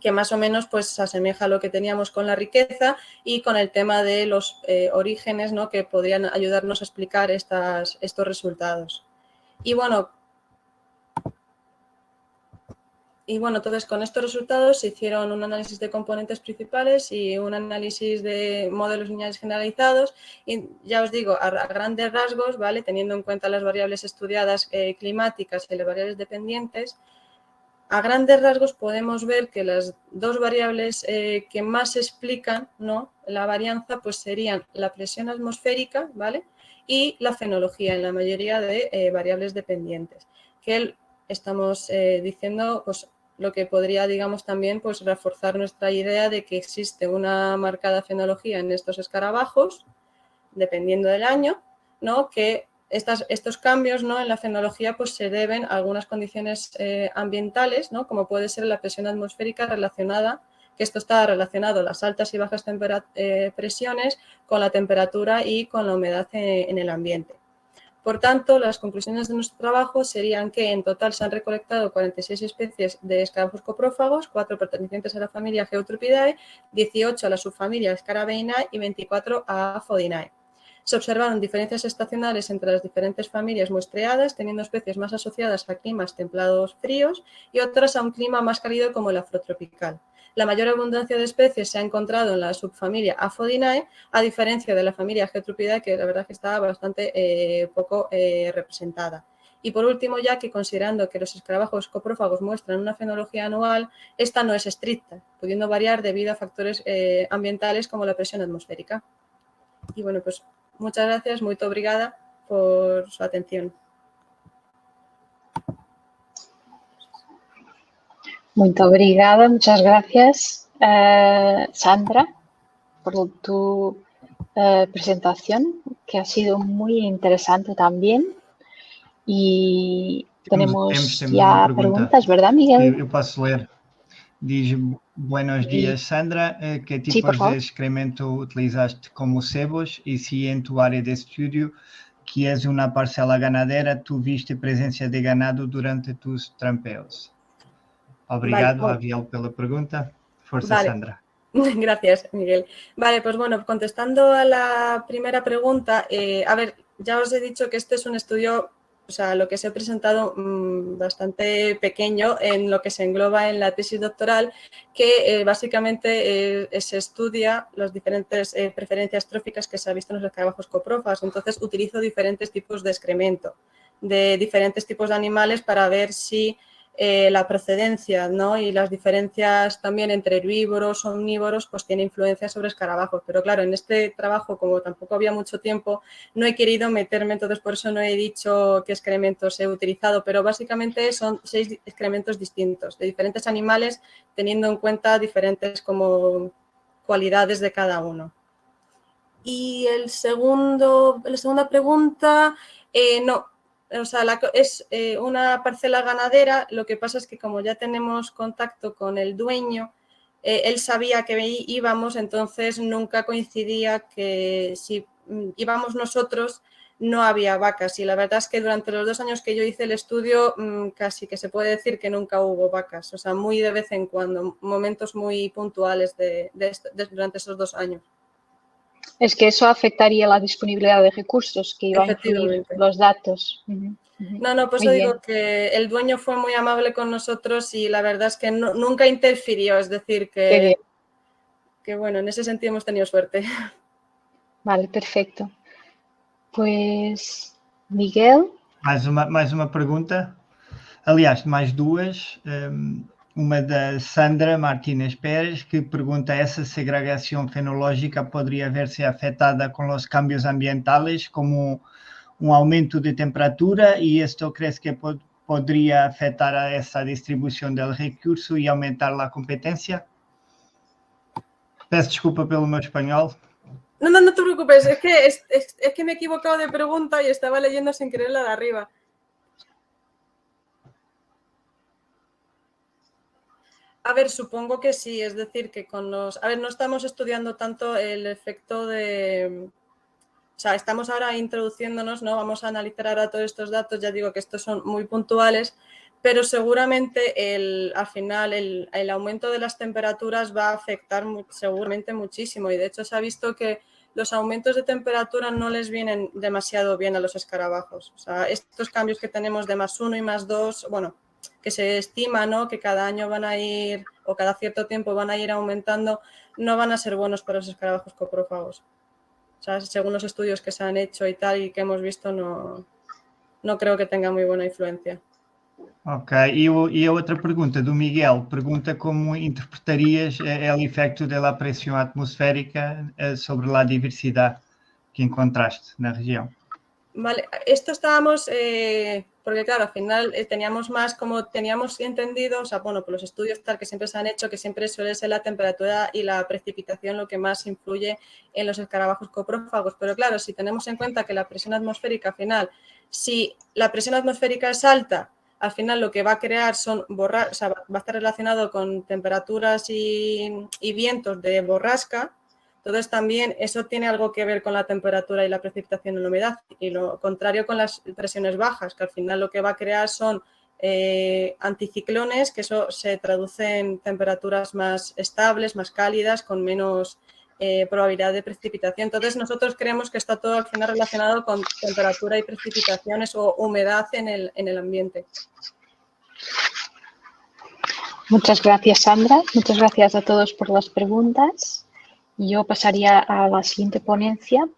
que más o menos pues se asemeja a lo que teníamos con la riqueza y con el tema de los orígenes, ¿no?, que podrían ayudarnos a explicar estos resultados. Y bueno, Y bueno, entonces con estos resultados se hicieron un análisis de componentes principales y un análisis de modelos lineales generalizados. Y ya os digo, a grandes rasgos, ¿vale? Teniendo en cuenta las variables estudiadas climáticas y las variables dependientes, a grandes rasgos podemos ver que las dos variables que más explican, ¿no?, la varianza pues serían la presión atmosférica, ¿vale?, y la fenología en la mayoría de variables dependientes. Que estamos diciendo pues, lo que podría, digamos, también pues, reforzar nuestra idea de que existe una marcada fenología en estos escarabajos, dependiendo del año, ¿no?, que estos cambios, ¿no?, en la fenología pues, se deben a algunas condiciones ambientales, ¿no?, como puede ser la presión atmosférica relacionada, que esto está relacionado las altas y bajas presiones con la temperatura y con la humedad en el ambiente. Por tanto, las conclusiones de nuestro trabajo serían que en total se han recolectado 46 especies de escarabajos coprófagos, 4 pertenecientes a la familia Geotropidae, 18 a la subfamilia Scarabeinae y 24 a Aphodinae. Se observaron diferencias estacionales entre las diferentes familias muestreadas, teniendo especies más asociadas a climas templados fríos y otras a un clima más cálido como el afrotropical. La mayor abundancia de especies se ha encontrado en la subfamilia Aphodinae, a diferencia de la familia Geotropidae, que la verdad es que está bastante poco representada. Y por último, ya que considerando que los escarabajos coprófagos muestran una fenología anual, esta no es estricta, pudiendo variar debido a factores ambientales como la presión atmosférica. Y bueno, pues muchas gracias, muy obrigada por su atención. Muito obrigada, muchas gracias, Sandra, por tu presentación, que ha sido muy interesante también. Y tenemos ya preguntas, ¿verdad, Miguel? Eu posso ler. Diz, buenos días, Sandra. ¿Qué Sí, por tipos favor. de excremento utilizaste como sebos? Y si en tu área de estudio, que es una parcela ganadera, tuviste presencia de ganado durante tus trampeos? Obrigado, Vale. Aviel, pela pergunta. Força, Vale. Sandra. Gracias, Miguel. Vale, pues bueno, contestando a la primera pregunta, a ver, ya os he dicho que este es un estudio, o sea, lo que os he presentado bastante pequeño en lo que se engloba en la tesis doctoral, que básicamente se estudia las diferentes preferencias tróficas que se ha visto en los escarabajos coprófagos. Entonces, utilizo diferentes tipos de excremento de diferentes tipos de animales para ver si la procedencia, ¿no?, y las diferencias también entre herbívoros o omnívoros pues tiene influencia sobre escarabajos. Pero claro, en este trabajo, como tampoco había mucho tiempo, no he querido meterme, entonces por eso no he dicho qué excrementos he utilizado, pero básicamente son 6 excrementos distintos de diferentes animales, teniendo en cuenta diferentes como cualidades de cada uno. Y la segunda pregunta, no. O sea, es una parcela ganadera, lo que pasa es que como ya tenemos contacto con el dueño, él sabía que íbamos, entonces nunca coincidía que si íbamos nosotros no había vacas. Y la verdad es que durante los 2 años que yo hice el estudio casi que se puede decir que nunca hubo vacas, o sea, muy de vez en cuando, momentos muy puntuales durante esos 2 años. Es que eso afectaría la disponibilidad de recursos que iba a influir los datos. No, pues yo digo que el dueño fue muy amable con nosotros y la verdad es que nunca interfirió, es decir, que bueno, en ese sentido hemos tenido suerte. Vale, perfecto. Pues, Miguel. Mais uma pergunta. Aliás, mais duas. Uma da Sandra Martínez Pérez, que pergunta: essa segregação fenológica poderia verse afetada com os cambios ambientales, como um aumento de temperatura, e isto crees que podría afectar a esa distribución del recurso y aumentar la competencia? Peço desculpa pelo meu espanhol. No te preocupes, es que me he equivocado de pregunta y estaba leyendo sin querer la de arriba. A ver, supongo que sí, es decir, que con los... A ver, no estamos estudiando tanto el efecto de... O sea, estamos ahora introduciéndonos, ¿no? Vamos a analizar ahora todos estos datos, ya digo que estos son muy puntuales, pero seguramente al final el aumento de las temperaturas va a afectar seguramente muchísimo y de hecho se ha visto que los aumentos de temperatura no les vienen demasiado bien a los escarabajos. O sea, estos cambios que tenemos de +1 y +2, bueno, que se estima, ¿no?, que cada año van a ir, o cada cierto tiempo van a ir aumentando, no van a ser buenos para los escarabajos coprófagos. O sea, según los estudios que se han hecho y tal y que hemos visto, no creo que tenga muy buena influencia. Ok, e a outra pergunta do Miguel, pergunta como interpretarias o efecto da pressão atmosférica sobre a diversidade que encontraste na região. Vale, esto estábamos, porque claro, al final teníamos entendido, o sea, bueno, por los estudios tal que siempre se han hecho, que siempre suele ser la temperatura y la precipitación lo que más influye en los escarabajos coprófagos, pero claro, si tenemos en cuenta que la presión atmosférica al final, si la presión atmosférica es alta, al final lo que va a crear son va a estar relacionado con temperaturas y vientos de borrasca. Entonces también eso tiene algo que ver con la temperatura y la precipitación y la humedad, y lo contrario con las presiones bajas, que al final lo que va a crear son anticiclones, que eso se traduce en temperaturas más estables, más cálidas, con menos probabilidad de precipitación. Entonces nosotros creemos que está todo al final relacionado con temperatura y precipitaciones o humedad en el ambiente. Muchas gracias, Sandra. Muchas gracias a todos por las preguntas. Yo pasaría a la siguiente ponencia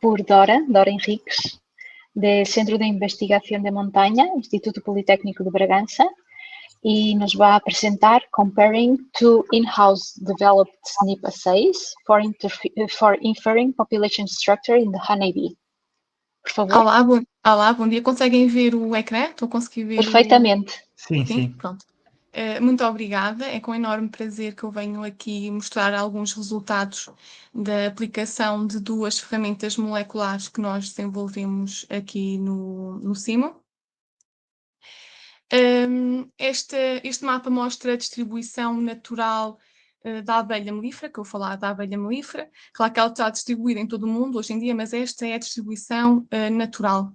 por Dora Henriques, del Centro de Investigación de Montaña, Instituto Politécnico de Bragança, y nos va a presentar Comparing two in-house developed SNP assays for inferring population structure in the honeybee. Por favor. Olá, bom dia. Conseguem ver o ecrã? Estou a conseguir ver? Perfeitamente. Sim. Pronto. Muito obrigada. É com enorme prazer que eu venho aqui mostrar alguns resultados da aplicação de duas ferramentas moleculares que nós desenvolvemos aqui no CIMO. Este mapa mostra a distribuição natural da abelha melífera, que eu vou falar da abelha melífera. Claro que ela está distribuída em todo o mundo hoje em dia, mas esta é a distribuição natural.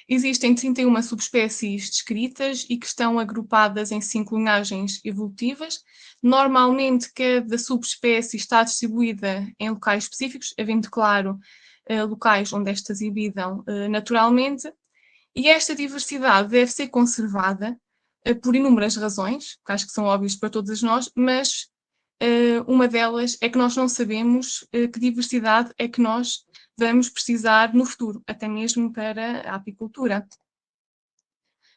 Existem 31 subespécies descritas e que estão agrupadas em 5 linhagens evolutivas. Normalmente, cada subespécie está distribuída em locais específicos, havendo, claro, locais onde estas hibridam naturalmente. E esta diversidade deve ser conservada por inúmeras razões, que acho que são óbvias para todas nós, mas uma delas é que nós não sabemos que diversidade é que nós vamos precisar no futuro, até mesmo para a apicultura.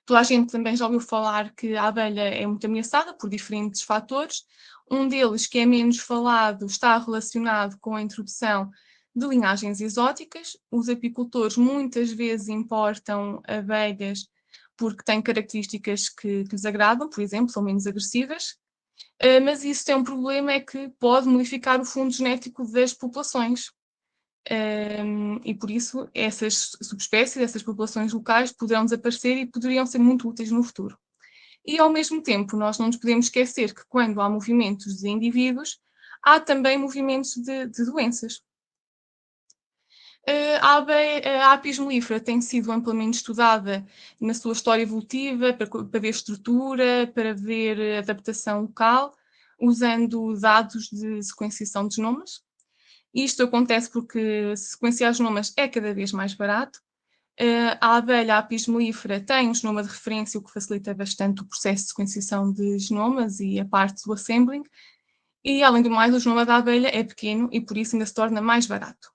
Toda a gente também já ouviu falar que a abelha é muito ameaçada por diferentes fatores. Um deles, que é menos falado, está relacionado com a introdução de linhagens exóticas. Os apicultores muitas vezes importam abelhas porque têm características que lhes agradam, por exemplo, são menos agressivas. Mas isso tem um problema, é que pode modificar o fundo genético das populações. E por isso essas subespécies, essas populações locais poderão desaparecer e poderiam ser muito úteis no futuro. E ao mesmo tempo nós não nos podemos esquecer que quando há movimentos de indivíduos, há também movimentos de doenças. A Apis mellifera tem sido amplamente estudada na sua história evolutiva, para ver estrutura, para ver adaptação local, usando dados de sequenciação de genomas. Isto acontece porque sequenciar genomas é cada vez mais barato. A abelha Apis mellifera tem um genoma de referência, o que facilita bastante o processo de sequenciação de genomas e a parte do assembling. E, além do mais, o genoma da abelha é pequeno e, por isso, ainda se torna mais barato.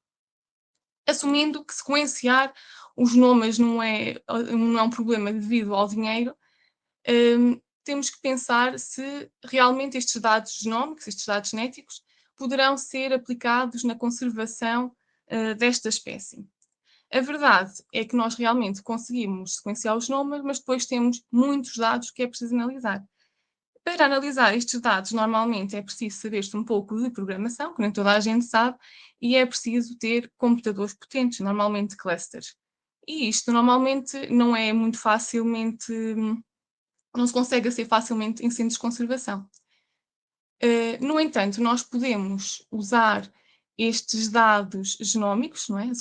Assumindo que sequenciar os genomas não é um problema devido ao dinheiro, temos que pensar se realmente estes dados genómicos, estes dados genéticos, poderão ser aplicados na conservação desta espécie. A verdade é que nós realmente conseguimos sequenciar os genomas, mas depois temos muitos dados que é preciso analisar. Para analisar estes dados, normalmente é preciso saber-se um pouco de programação, que nem toda a gente sabe, e é preciso ter computadores potentes, normalmente clusters. E isto normalmente não é muito facilmente, não se consegue ser facilmente em centros de conservação. No entanto, nós podemos usar estes dados genómicos, não é?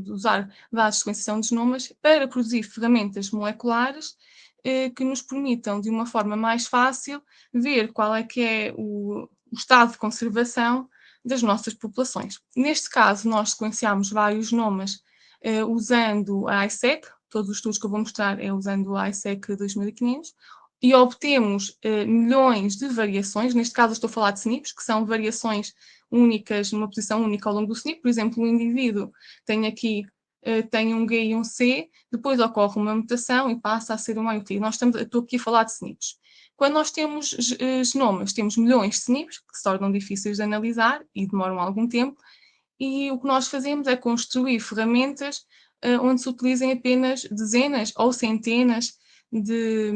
Usar dados de sequenciação de genomas para produzir ferramentas moleculares que nos permitam, de uma forma mais fácil, ver qual é que é o estado de conservação das nossas populações. Neste caso, nós sequenciamos vários genomas usando a ISEC, todos os estudos que eu vou mostrar é usando o ISEC 2500, e obtemos milhões de variações, neste caso estou a falar de SNPs, que são variações únicas, numa posição única ao longo do SNP. Por exemplo, o indivíduo tem aqui tem um G e um C, depois ocorre uma mutação e passa a ser um A e um T. Estou aqui a falar de SNPs. Quando nós temos genomas, temos milhões de SNPs, que se tornam difíceis de analisar e demoram algum tempo, e o que nós fazemos é construir ferramentas onde se utilizem apenas dezenas ou centenas de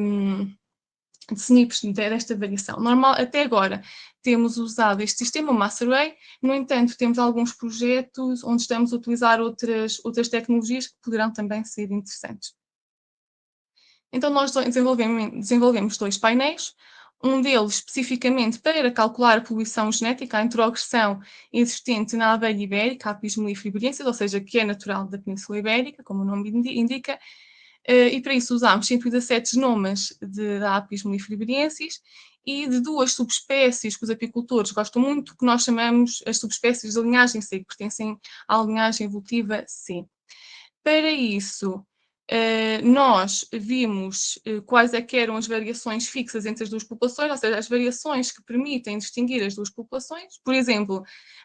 SNPs desta variação. Até agora temos usado este sistema, o MassArray. No entanto, temos alguns projetos onde estamos a utilizar outras tecnologias que poderão também ser interessantes. Então, nós desenvolvemos 2 painéis, um deles especificamente para calcular a poluição genética, a introgressão existente na abelha ibérica, a Apis mellifera iberiensis, ou seja, que é natural da Península Ibérica, como o nome indica, e para isso usámos 117 genomas da Apis mellifera iberiensis e de 2 subespécies que os apicultores gostam muito, que nós chamamos as subespécies da linhagem C, que pertencem à linhagem evolutiva C. Para isso, nós vimos quais é que eram as variações fixas entre as 2 populações, ou seja, as variações que permitem distinguir as 2 populações. Por exemplo,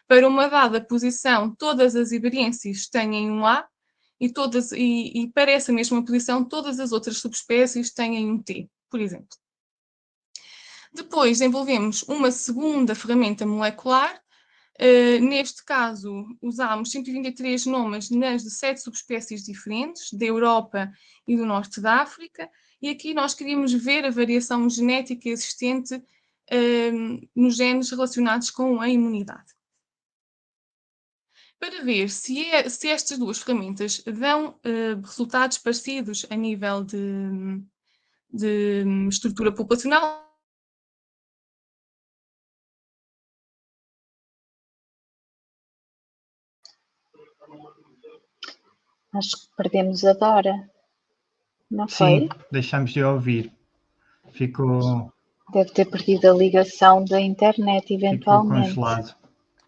para uma dada posição, todas as iberienses têm um A, e para essa mesma posição, todas as outras subespécies têm um T, por exemplo. Depois, desenvolvemos uma segunda ferramenta molecular. Neste caso, usámos 123 genomas nas de 7 subespécies diferentes, da Europa e do Norte da África, e aqui nós queríamos ver a variação genética existente nos genes relacionados com a imunidade. Para ver se estas 2 ferramentas dão resultados parecidos a nível de estrutura populacional. Acho que perdemos a Dora, não foi? Sim, deixamos de ouvir. Ficou Deve ter perdido a ligação da internet, eventualmente. congelado.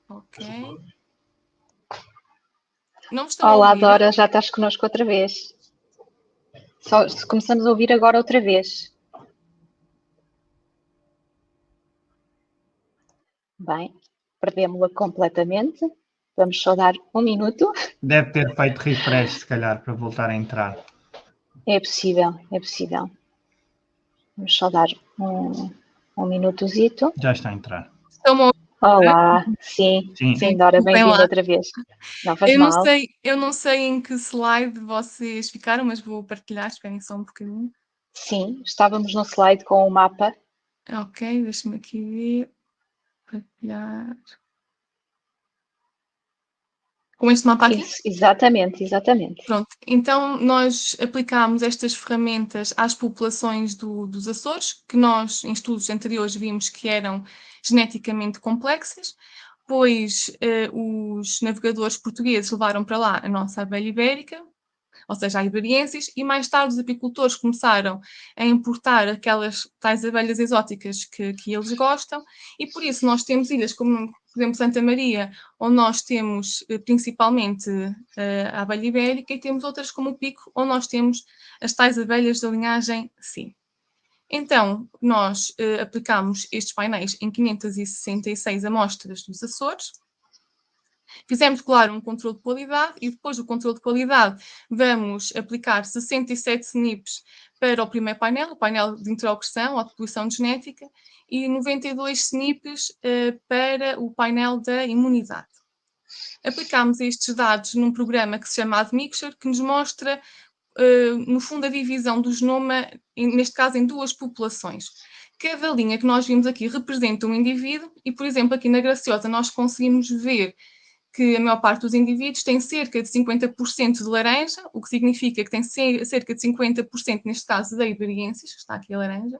Ok. Não me estão a Olá, ouvir? Dora, já estás connosco outra vez. Só começamos a ouvir agora outra vez. Bem, perdemos-la completamente. Vamos só dar um minuto. Deve ter feito refresh, se calhar, para voltar a entrar. É possível, é possível. Vamos só dar um minutozito. Já está a entrar. Estão-me a ouvir? Olá, sim, Dora, bem-vinda outra vez. Não faz mal. Eu não sei em que slide vocês ficaram, mas vou partilhar, esperem só um bocadinho. Sim, estávamos no slide com o mapa. Ok, deixa-me aqui ver. Partilhar. Com este mapa aqui? Isso, exatamente. Pronto, então nós aplicámos estas ferramentas às populações dos Açores, que nós, em estudos anteriores, vimos que eram geneticamente complexas, pois os navegadores portugueses levaram para lá a nossa abelha ibérica, ou seja, a iberiensis, e mais tarde os apicultores começaram a importar aquelas tais abelhas exóticas que eles gostam, e por isso nós temos ilhas como, por exemplo, Santa Maria, onde nós temos principalmente a abelha ibérica, e temos outras como o Pico, onde nós temos as tais abelhas da linhagem C. Então, nós aplicámos estes painéis em 566 amostras dos Açores. Fizemos, claro, um controle de qualidade e depois do controle de qualidade vamos aplicar 67 SNPs para o primeiro painel, o painel de introgressão ou de poluição genética, e 92 SNPs para o painel da imunidade. Aplicámos estes dados num programa que se chama AdMixture, que nos mostra, no fundo, a divisão do genoma, neste caso, em 2 populações. Cada linha que nós vimos aqui representa um indivíduo e, por exemplo, aqui na Graciosa nós conseguimos ver que a maior parte dos indivíduos tem cerca de 50% de laranja, o que significa que tem cerca de 50%, neste caso, da iberiensis, que está aqui a laranja,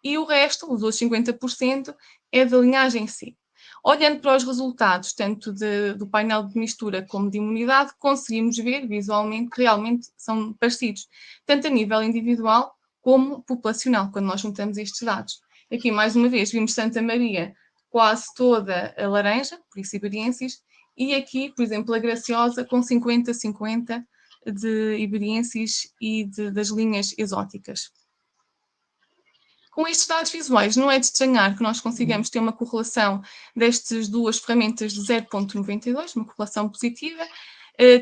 e o resto, os outros 50%, é da linhagem C. Olhando para os resultados, tanto do painel de mistura como de imunidade, conseguimos ver visualmente que realmente são parecidos, tanto a nível individual como populacional, quando nós juntamos estes dados. Aqui, mais uma vez, vimos Santa Maria quase toda a laranja, por isso iberiensis, e aqui, por exemplo, a Graciosa com 50-50 de Iberiensis e das linhas exóticas. Com estes dados visuais, não é de estranhar que nós consigamos ter uma correlação destas duas ferramentas de 0,92, uma correlação positiva.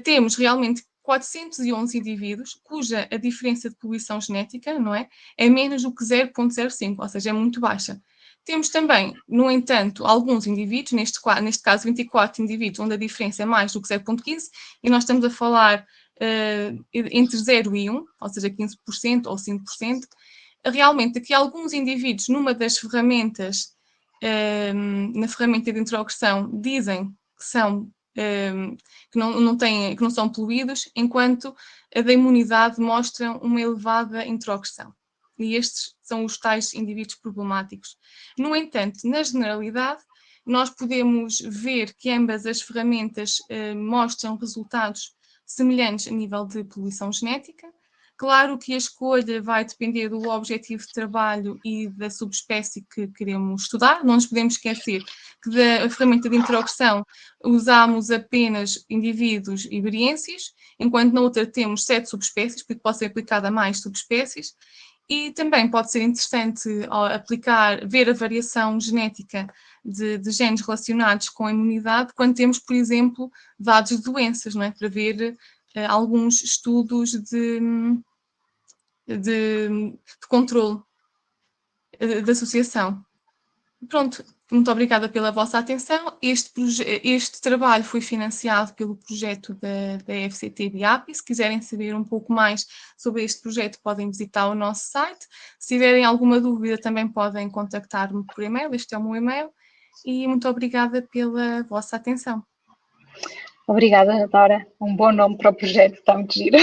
Temos realmente 411 indivíduos cuja a diferença de poluição genética, não é menos do que 0,05, ou seja, é muito baixa. Temos também, no entanto, alguns indivíduos, neste caso 24 indivíduos, onde a diferença é mais do que 0,15, e nós estamos a falar entre 0 e 1, ou seja, 15% ou 5%. Realmente, aqui alguns indivíduos, numa das ferramentas, na ferramenta de introgressão, dizem que não são poluídos, enquanto a da imunidade mostra uma elevada introgressão. E estes são os tais indivíduos problemáticos. No entanto, na generalidade, nós podemos ver que ambas as ferramentas mostram resultados semelhantes a nível de poluição genética. Claro que a escolha vai depender do objetivo de trabalho e da subespécie que queremos estudar. Não nos podemos esquecer que da ferramenta de introgressão usamos apenas indivíduos iberienses, enquanto na outra temos 7 subespécies, porque pode ser aplicada a mais subespécies. E também pode ser interessante ver a variação genética de genes relacionados com a imunidade quando temos, por exemplo, dados de doenças, não é? Para ver alguns estudos de controle da associação. Pronto, muito obrigada pela vossa atenção. Este trabalho foi financiado pelo projeto da FCT BIAPI. Se quiserem saber um pouco mais sobre este projeto, podem visitar o nosso site. Se tiverem alguma dúvida, também podem contactar-me por e-mail. Este é o meu e-mail. E muito obrigada pela vossa atenção. Obrigada, Dora. Um bom nome para o projeto, está muito giro.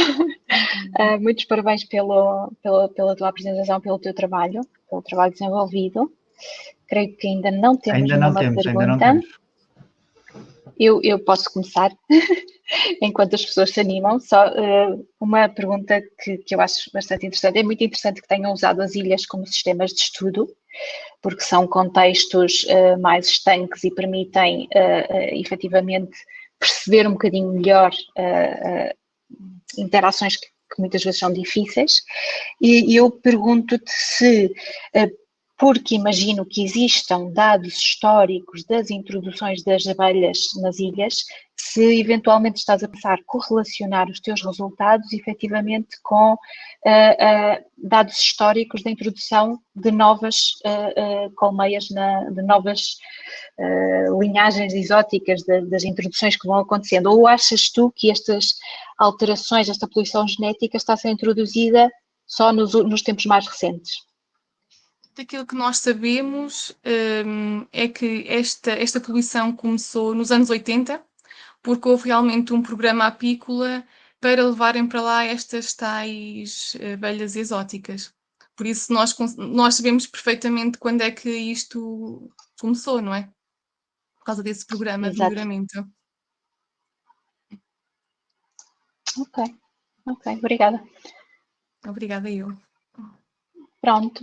Muitos parabéns pela tua apresentação, pelo teu trabalho, pelo trabalho desenvolvido. Creio que ainda não temos nenhuma pergunta. Eu posso começar, enquanto as pessoas se animam. Só uma pergunta que eu acho bastante interessante. É muito interessante que tenham usado as ilhas como sistemas de estudo, porque são contextos mais estanques e permitem, efetivamente, perceber um bocadinho melhor interações que muitas vezes são difíceis. E eu pergunto-te se, porque imagino que existam dados históricos das introduções das abelhas nas ilhas, se eventualmente estás a pensar correlacionar os teus resultados efetivamente com dados históricos da introdução de novas colmeias, de novas linhagens exóticas, das introduções que vão acontecendo. Ou achas tu que estas alterações, esta poluição genética está a ser introduzida só nos tempos mais recentes? Daquilo que nós sabemos é que esta poluição começou nos anos 80, porque houve realmente um programa apícola para levarem para lá estas tais abelhas exóticas. Por isso nós sabemos perfeitamente quando é que isto começou, não é? Por causa desse programa de melhoramento. Ok, obrigada. Obrigada eu. Pronto,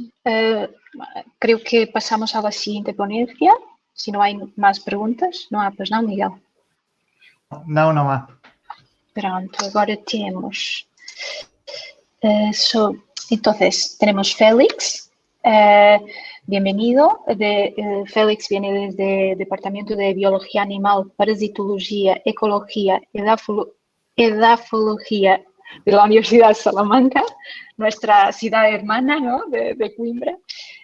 creio que passamos à seguinte ponencia. Se não há mais perguntas, não há, pois não, Miguel? Não há. Pronto, agora temos... entonces, tenemos Félix. Bienvenido. Félix viene desde el Departamento de Biología Animal, Parasitología, Ecología, Edafología de la Universidad de Salamanca, nuestra ciudad hermana, ¿no?, de Coimbra,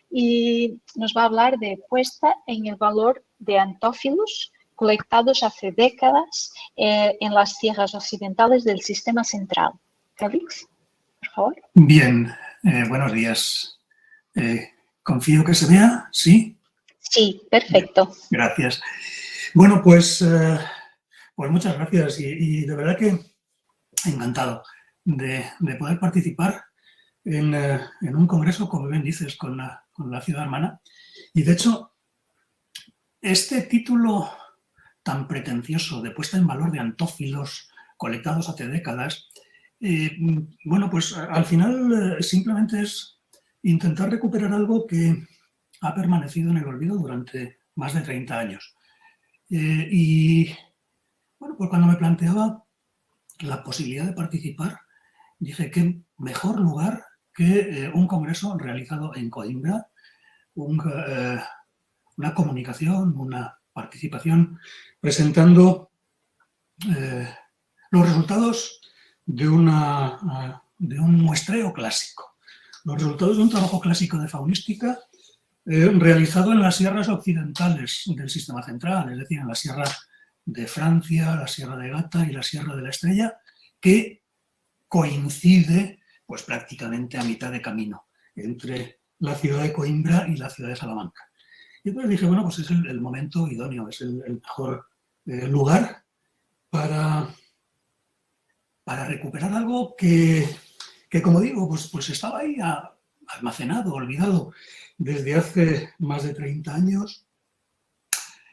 y nos va a hablar de puesta en el valor de antófilos colectados hace décadas en las sierras occidentales del Sistema Central. Félix, por favor. Bien, buenos días. Confío que se vea, ¿sí? Sí, perfecto. Bien, gracias. Bueno, pues muchas gracias y de verdad que encantado de poder participar en un congreso, como bien dices, con la ciudad hermana. Y de hecho, este título tan pretencioso de puesta en valor de antófilos colectados hace décadas, bueno, pues al final simplemente es intentar recuperar algo que ha permanecido en el olvido durante más de 30 años. Y bueno, pues cuando me planteaba la posibilidad de participar, dije qué mejor lugar que un congreso realizado en Coimbra, una comunicación, una participación presentando los resultados de un muestreo clásico, los resultados de un trabajo clásico de faunística realizado en las sierras occidentales del Sistema Central, es decir, en la Sierra de Francia, la Sierra de Gata y la Sierra de la Estrella, que coincide pues prácticamente a mitad de camino entre la ciudad de Coimbra y la ciudad de Salamanca. Y entonces dije, bueno, pues es el momento idóneo, es el mejor lugar para recuperar algo que como digo, pues estaba ahí almacenado, olvidado, desde hace más de 30 años,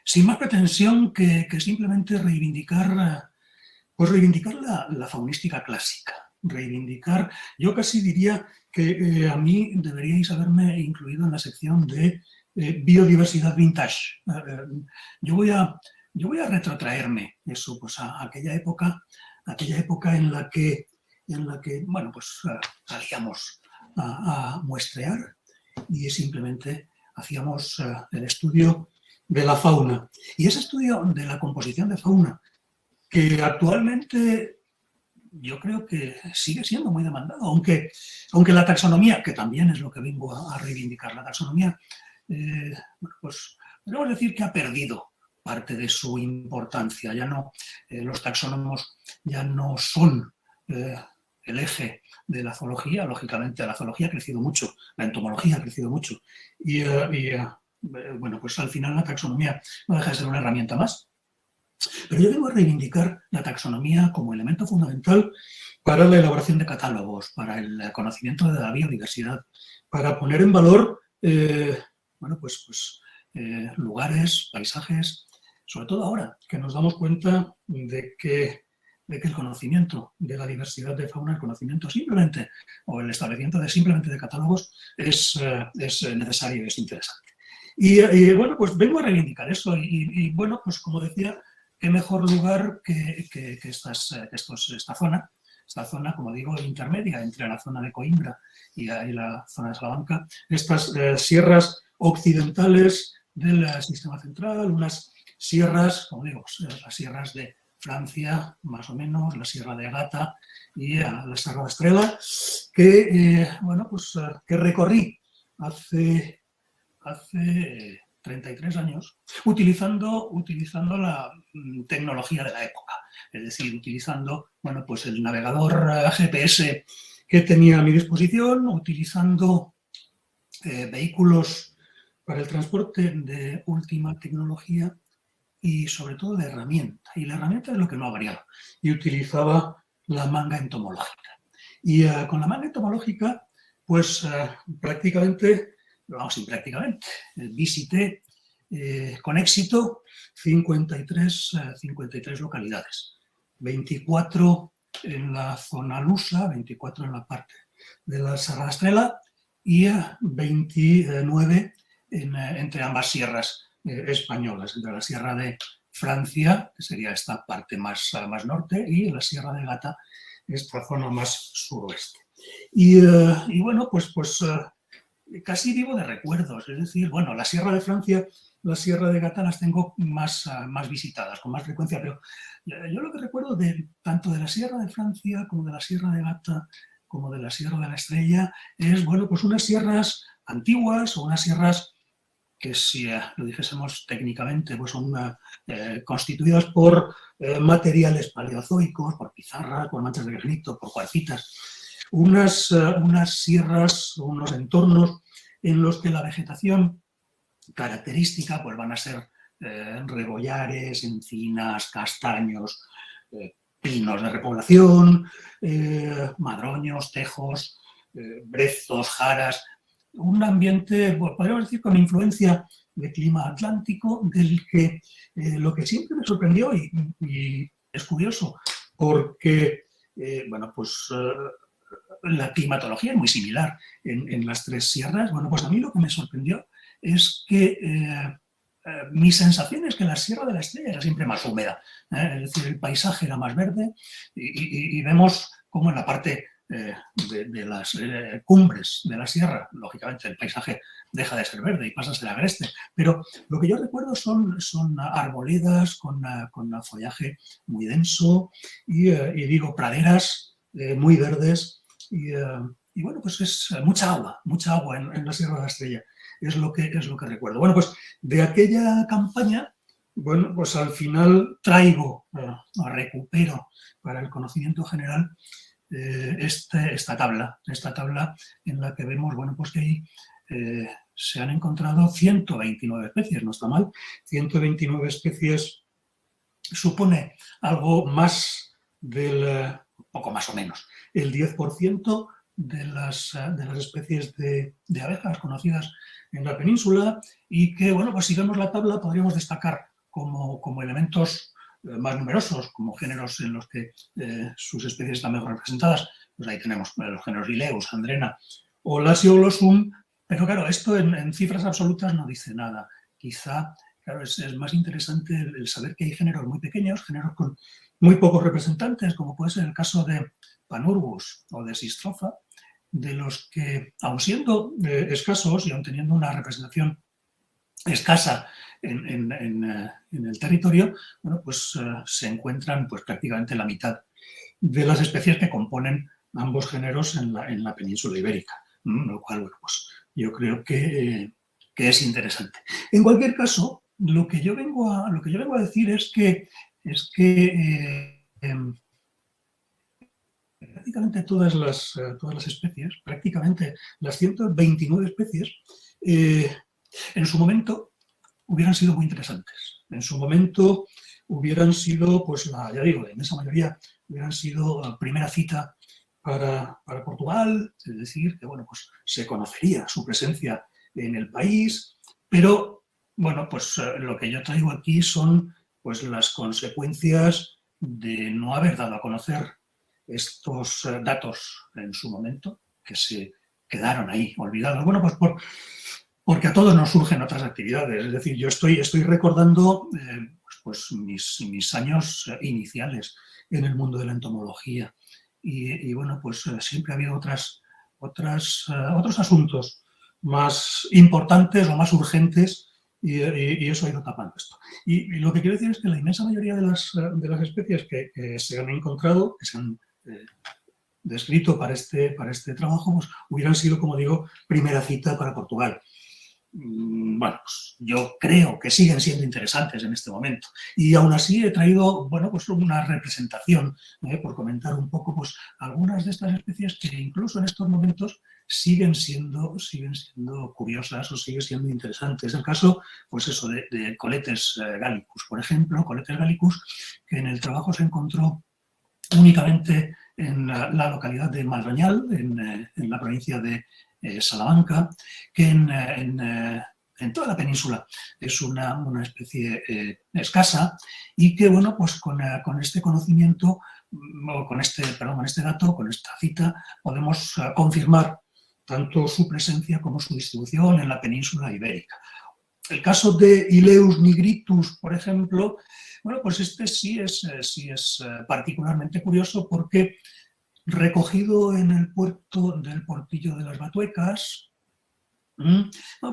sin más pretensión que simplemente reivindicar la faunística clásica, reivindicar, yo casi diría que a mí deberíais haberme incluido en la sección de biodiversidad vintage. Yo voy a retrotraerme eso, pues a aquella época en la que bueno, pues salíamos a muestrear y simplemente hacíamos el estudio de la fauna. Y ese estudio de la composición de fauna, que actualmente yo creo que sigue siendo muy demandado, aunque la taxonomía, que también es lo que vengo a reivindicar, la taxonomía, bueno, pues podemos decir que ha perdido parte de su importancia. Ya no, los taxónomos ya no son el eje de la zoología. Lógicamente la zoología ha crecido mucho, la entomología ha crecido mucho y bueno, pues al final la taxonomía no deja de ser una herramienta más. Pero yo vengo a reivindicar la taxonomía como elemento fundamental para la elaboración de catálogos, para el conocimiento de la biodiversidad, para poner en valor bueno, pues lugares, paisajes, sobre todo ahora que nos damos cuenta de que el conocimiento de la diversidad de fauna, el conocimiento simplemente, o el establecimiento simplemente de catálogos es necesario y es interesante. Y bueno, pues vengo a reivindicar eso y bueno, pues como decía, qué mejor lugar que esta zona, como digo, intermedia entre la zona de Coimbra y la zona de Salamanca, estas sierras occidentales del Sistema Central, unas sierras, como digo, las sierras de Francia, más o menos, la Sierra de Gata y la Sierra de Estrella, que, bueno, pues que recorrí hace 33 años, utilizando la tecnología de la época, es decir, utilizando, bueno, pues el navegador GPS que tenía a mi disposición, utilizando vehículos para el transporte de última tecnología y sobre todo de herramienta. Y la herramienta es lo que no ha variado. Y utilizaba la manga entomológica. Y con la manga entomológica, pues prácticamente, visité con éxito 53 localidades. 24 en la zona lusa, 24 en la parte de la Serra de Estrella y 29 entre ambas sierras españolas, entre la Sierra de Francia, que sería esta parte más norte, y la Sierra de Gata, esta zona más suroeste. Y bueno, pues casi vivo de recuerdos, es decir, bueno, la Sierra de Francia, la Sierra de Gata las tengo más visitadas, con más frecuencia, pero yo lo que recuerdo tanto de la Sierra de Francia como de la Sierra de Gata, como de la Sierra de la Estrella, es, bueno, pues unas sierras antiguas o unas sierras que, si lo dijésemos técnicamente, pues son constituidas por materiales paleozoicos, por pizarras, por manchas de granito, por cuarcitas. Unas sierras, unos entornos en los que la vegetación característica pues van a ser rebollares, encinas, castaños, pinos de repoblación, madroños, tejos, brezos, jaras. Un ambiente, podríamos decir, con influencia de clima atlántico, del que lo que siempre me sorprendió, y es curioso, porque, bueno, pues la climatología es muy similar en las tres sierras. Bueno, pues a mí lo que me sorprendió es que mi sensación es que la Sierra de la Estrella era siempre más húmeda, es decir, el paisaje era más verde y vemos cómo en la parte de las cumbres de la sierra, lógicamente el paisaje deja de ser verde y pasa a ser agreste, pero lo que yo recuerdo son arboledas con follaje muy denso y digo, praderas muy verdes y bueno, pues es mucha agua en la Sierra de la Estrella, es lo que recuerdo. Bueno, pues de aquella campaña, bueno, pues al final recupero para el conocimiento general esta tabla en la que vemos, bueno, pues que ahí se han encontrado 129 especies, no está mal, 129 especies supone algo más del, poco más o menos, el 10% de las especies de abejas conocidas en la península y que, bueno, pues si vemos la tabla podríamos destacar como elementos más numerosos, como géneros en los que sus especies están mejor representadas. Pues ahí tenemos los géneros Ileus, Andrena o Lasiolosum, pero claro, esto en cifras absolutas no dice nada. Quizá, claro, es más interesante el saber que hay géneros muy pequeños, géneros con muy pocos representantes, como puede ser el caso de Panurgus o de Sistropha, de los que, aun siendo escasos y aun teniendo una representación escasa en el territorio, bueno, pues se encuentran pues, prácticamente la mitad de las especies que componen ambos géneros en la península ibérica, lo cual, bueno, pues yo creo que es interesante. En cualquier caso, lo que yo vengo a decir es que prácticamente todas las especies, prácticamente las 129 especies, en su momento hubieran sido muy interesantes. En su momento hubieran sido, pues ya digo, en esa mayoría hubieran sido primera cita para Portugal, es decir, que bueno, pues se conocería su presencia en el país, pero bueno, pues lo que yo traigo aquí son pues las consecuencias de no haber dado a conocer estos datos en su momento, que se quedaron ahí olvidados. Bueno, pues porque a todos nos surgen otras actividades. Es decir, yo estoy recordando pues mis años iniciales en el mundo de la entomología. Y bueno, pues siempre ha habido otros asuntos más importantes o más urgentes y eso ha ido tapando esto. Y lo que quiero decir es que la inmensa mayoría de las especies que se han encontrado, que se han descrito para este trabajo, pues hubieran sido, como digo, primera cita para Portugal. Bueno, pues yo creo que siguen siendo interesantes en este momento y aún así he traído, bueno, pues una representación, por comentar un poco, pues algunas de estas especies que incluso en estos momentos siguen siendo curiosas o siguen siendo interesantes. El caso, pues eso, de Coletes gallicus, por ejemplo, Coletes gallicus, que en el trabajo se encontró únicamente en la localidad de Madroñal, en la provincia de Salamanca, que en toda la península es una especie escasa y que, bueno, pues con este conocimiento, con este dato, con esta cita, podemos confirmar tanto su presencia como su distribución en la península ibérica. El caso de Ileus nigritus, por ejemplo, bueno, pues este sí es particularmente curioso porque recogido en el puerto del Portillo de las Batuecas,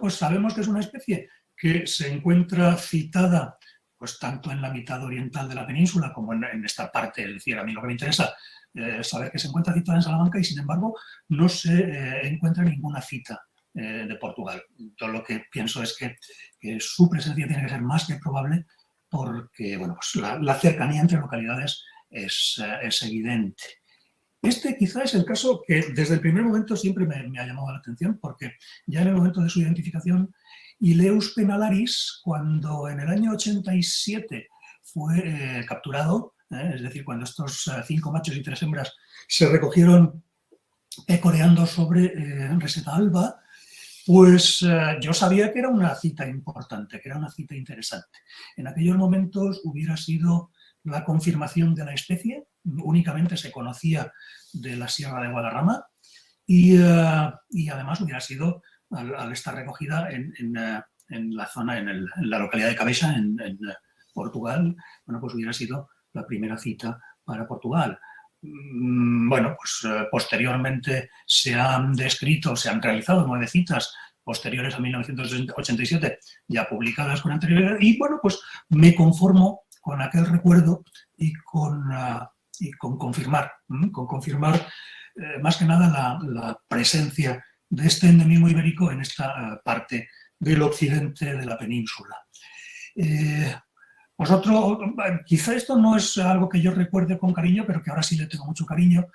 pues sabemos que es una especie que se encuentra citada pues tanto en la mitad oriental de la península como en esta parte. Es decir, a mí lo que me interesa es saber que se encuentra citada en Salamanca y sin embargo no se encuentra ninguna cita de Portugal. Yo lo que pienso es que su presencia tiene que ser más que probable porque bueno, pues la cercanía entre localidades es evidente. Este quizá es el caso que desde el primer momento siempre me ha llamado la atención porque ya en el momento de su identificación, Ileus penalaris, cuando en el año 87 fue capturado, es decir, cuando estos 5 machos y 3 hembras se recogieron pecoreando sobre Reseta alba, pues yo sabía que era una cita importante, que era una cita interesante. En aquellos momentos hubiera sido la confirmación de la especie, únicamente se conocía de la Sierra de Guadarrama y además hubiera sido, al estar recogida en en la zona, en la localidad de Cabeça, en Portugal, bueno, pues hubiera sido la primera cita para Portugal. Bueno, pues posteriormente se han descrito, se han realizado 9 citas posteriores a 1987, ya publicadas con anterioridad, y bueno, pues me conformo con aquel recuerdo y con confirmar, más que nada la presencia de este endemismo ibérico en esta parte del occidente de la península. Quizá esto no es algo que yo recuerde con cariño, pero que ahora sí le tengo mucho cariño.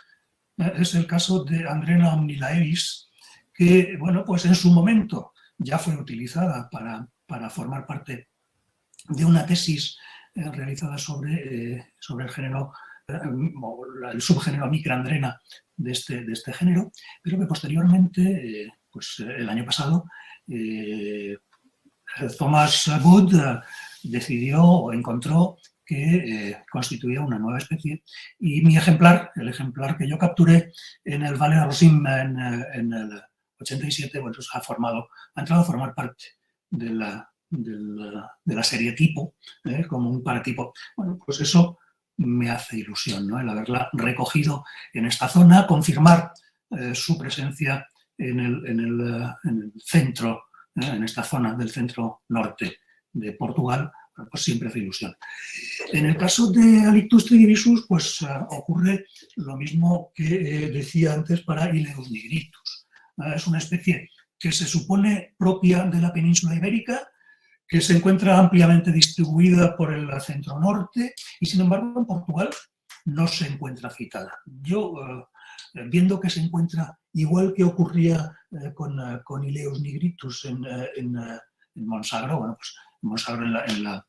Es el caso de Andrena Omnilaevis, que, bueno, pues en su momento ya fue utilizada para formar parte de una tesis realizada sobre el género, el subgénero Micrandrena de este género, pero que posteriormente, pues el año pasado, Thomas Wood decidió o encontró que constituía una nueva especie, y mi ejemplar, el ejemplar que yo capturé en el Valle de Rosim en el 87, bueno, pues ha entrado a formar parte de la serie tipo, como un paratipo. Bueno, pues eso me hace ilusión, ¿no? El haberla recogido en esta zona, confirmar su presencia en el centro, en esta zona del centro norte de Portugal, pues siempre hace ilusión. En el caso de Halictus tridivisus, pues ocurre lo mismo que decía antes para Ileus nigritus. Es una especie que se supone propia de la península ibérica, que se encuentra ampliamente distribuida por el centro norte, y sin embargo en Portugal no se encuentra citada. Yo, viendo que se encuentra, igual que ocurría con Ileus nigritus en Monsagro, bueno, pues Monsagro en la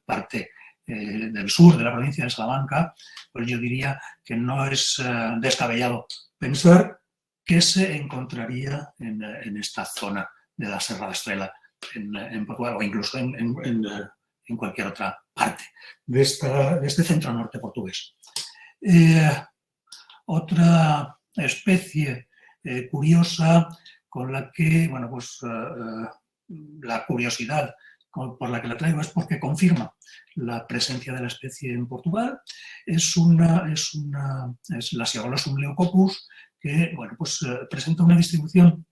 parte del sur de la provincia de Salamanca, pues yo diría que no es descabellado pensar que se encontraría en esta zona de la Serra da Estrela en Portugal, o incluso en cualquier otra parte de este centro norte portugués. Otra especie curiosa con la que, bueno, pues la curiosidad por la que la traigo es porque confirma la presencia de la especie en Portugal. Es la Siagolosum leucoppus, que, bueno, pues presenta una distribución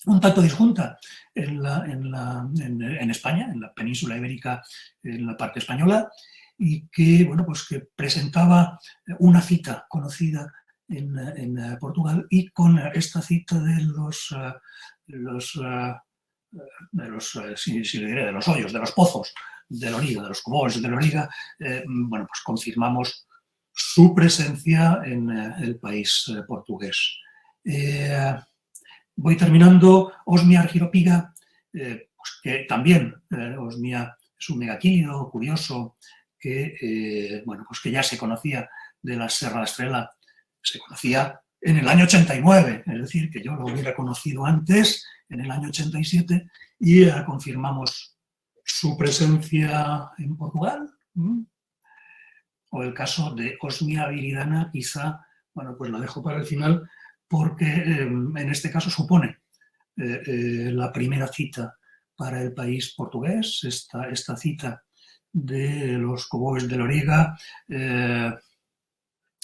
un tanto disjunta en España, en la península ibérica, en la parte española, y que, bueno, pues que presentaba una cita conocida en Portugal, y con esta cita de los hoyos, de los pozos de Loriga, de los cubos de Loriga, bueno, pues confirmamos su presencia en el país portugués. Voy terminando. Osmia argyropiga, pues que también Osmia es un megaquínido curioso que, bueno, pues que ya se conocía de la Serra da Estrela, se conocía en el año 89, es decir, que yo lo hubiera conocido antes, en el año 87, y confirmamos su presencia en Portugal. O el caso de Osmia viridana, quizá, bueno, pues lo dejo para el final, porque en este caso supone la primera cita para el país portugués, esta cita de los coboes de Loriga,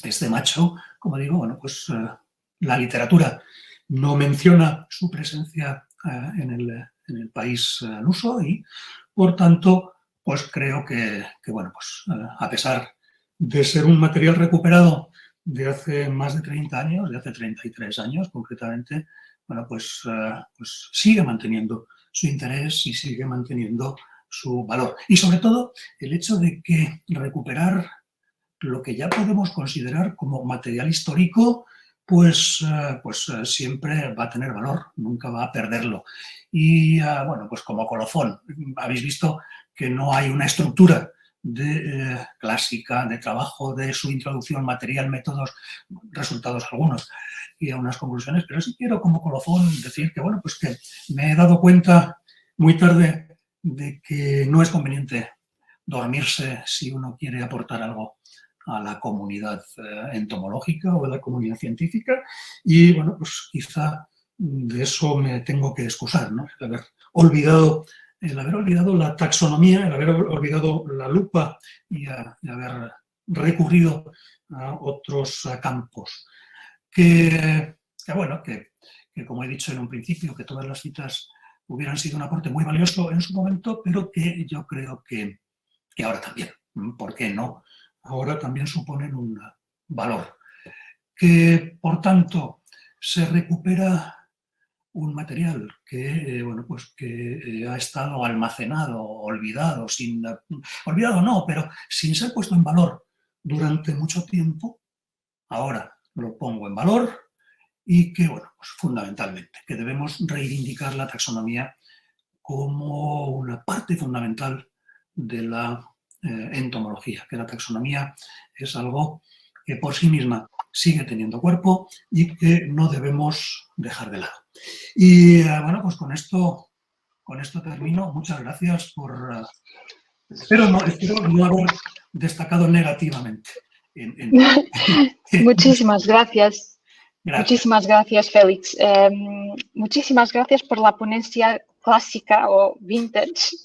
este macho, como digo, bueno, pues la literatura no menciona su presencia en el país luso, y por tanto, pues creo que bueno, pues a pesar de ser un material recuperado de hace más de 30 años, de hace 33 años concretamente, bueno, pues sigue manteniendo su interés y sigue manteniendo su valor. Y sobre todo el hecho de que recuperar lo que ya podemos considerar como material histórico, pues siempre va a tener valor, nunca va a perderlo. Y bueno, pues como colofón, habéis visto que no hay una estructura clásica de trabajo, de su introducción, material, métodos, resultados algunos y a unas conclusiones, pero sí quiero como colofón decir que, bueno, pues que me he dado cuenta muy tarde de que no es conveniente dormirse si uno quiere aportar algo a la comunidad entomológica o a la comunidad científica, y bueno, pues quizá de eso me tengo que excusar, ¿no? De haber olvidado el haber olvidado la taxonomía, el haber olvidado la lupa y haber recurrido a otros campos. Que como he dicho en un principio, que todas las citas hubieran sido un aporte muy valioso en su momento, pero que yo creo que ahora también, ¿por qué no? Ahora también suponen un valor. Que, por tanto, se recupera un material que, que ha estado almacenado, olvidado, olvidado no, pero sin ser puesto en valor durante mucho tiempo. Ahora lo pongo en valor y que, fundamentalmente, que debemos reivindicar la taxonomía como una parte fundamental de la entomología, que la taxonomía es algo que por sí misma sigue teniendo cuerpo y que no debemos dejar de lado. Y pues con esto termino. Muchas gracias por... espero no haber destacado negativamente. Muchísimas gracias. Gracias. Muchísimas gracias, Félix. Muchísimas gracias por la ponencia clásica o vintage.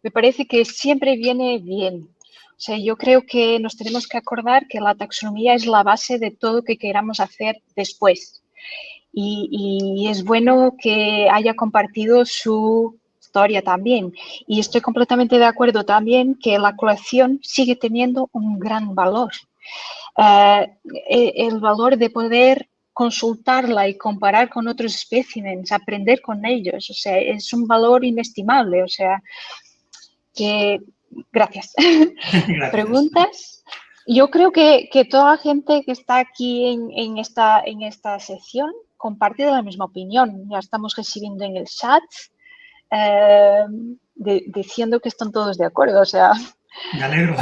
Me parece que siempre viene bien. O sea, yo creo que nos tenemos que acordar que la taxonomía es la base de todo lo que queramos hacer después. Y es bueno que haya compartido su historia también. Y estoy completamente de acuerdo también que la colección sigue teniendo un gran valor. El valor de poder consultarla y comparar con otros especímenes, aprender con ellos, o sea, es un valor inestimable, o sea, que... Gracias. Gracias. ¿Preguntas? Yo creo que toda la gente que está aquí en esta sesión comparte la misma opinión. Ya estamos recibiendo en el chat diciendo que están todos de acuerdo, o sea... Me alegro.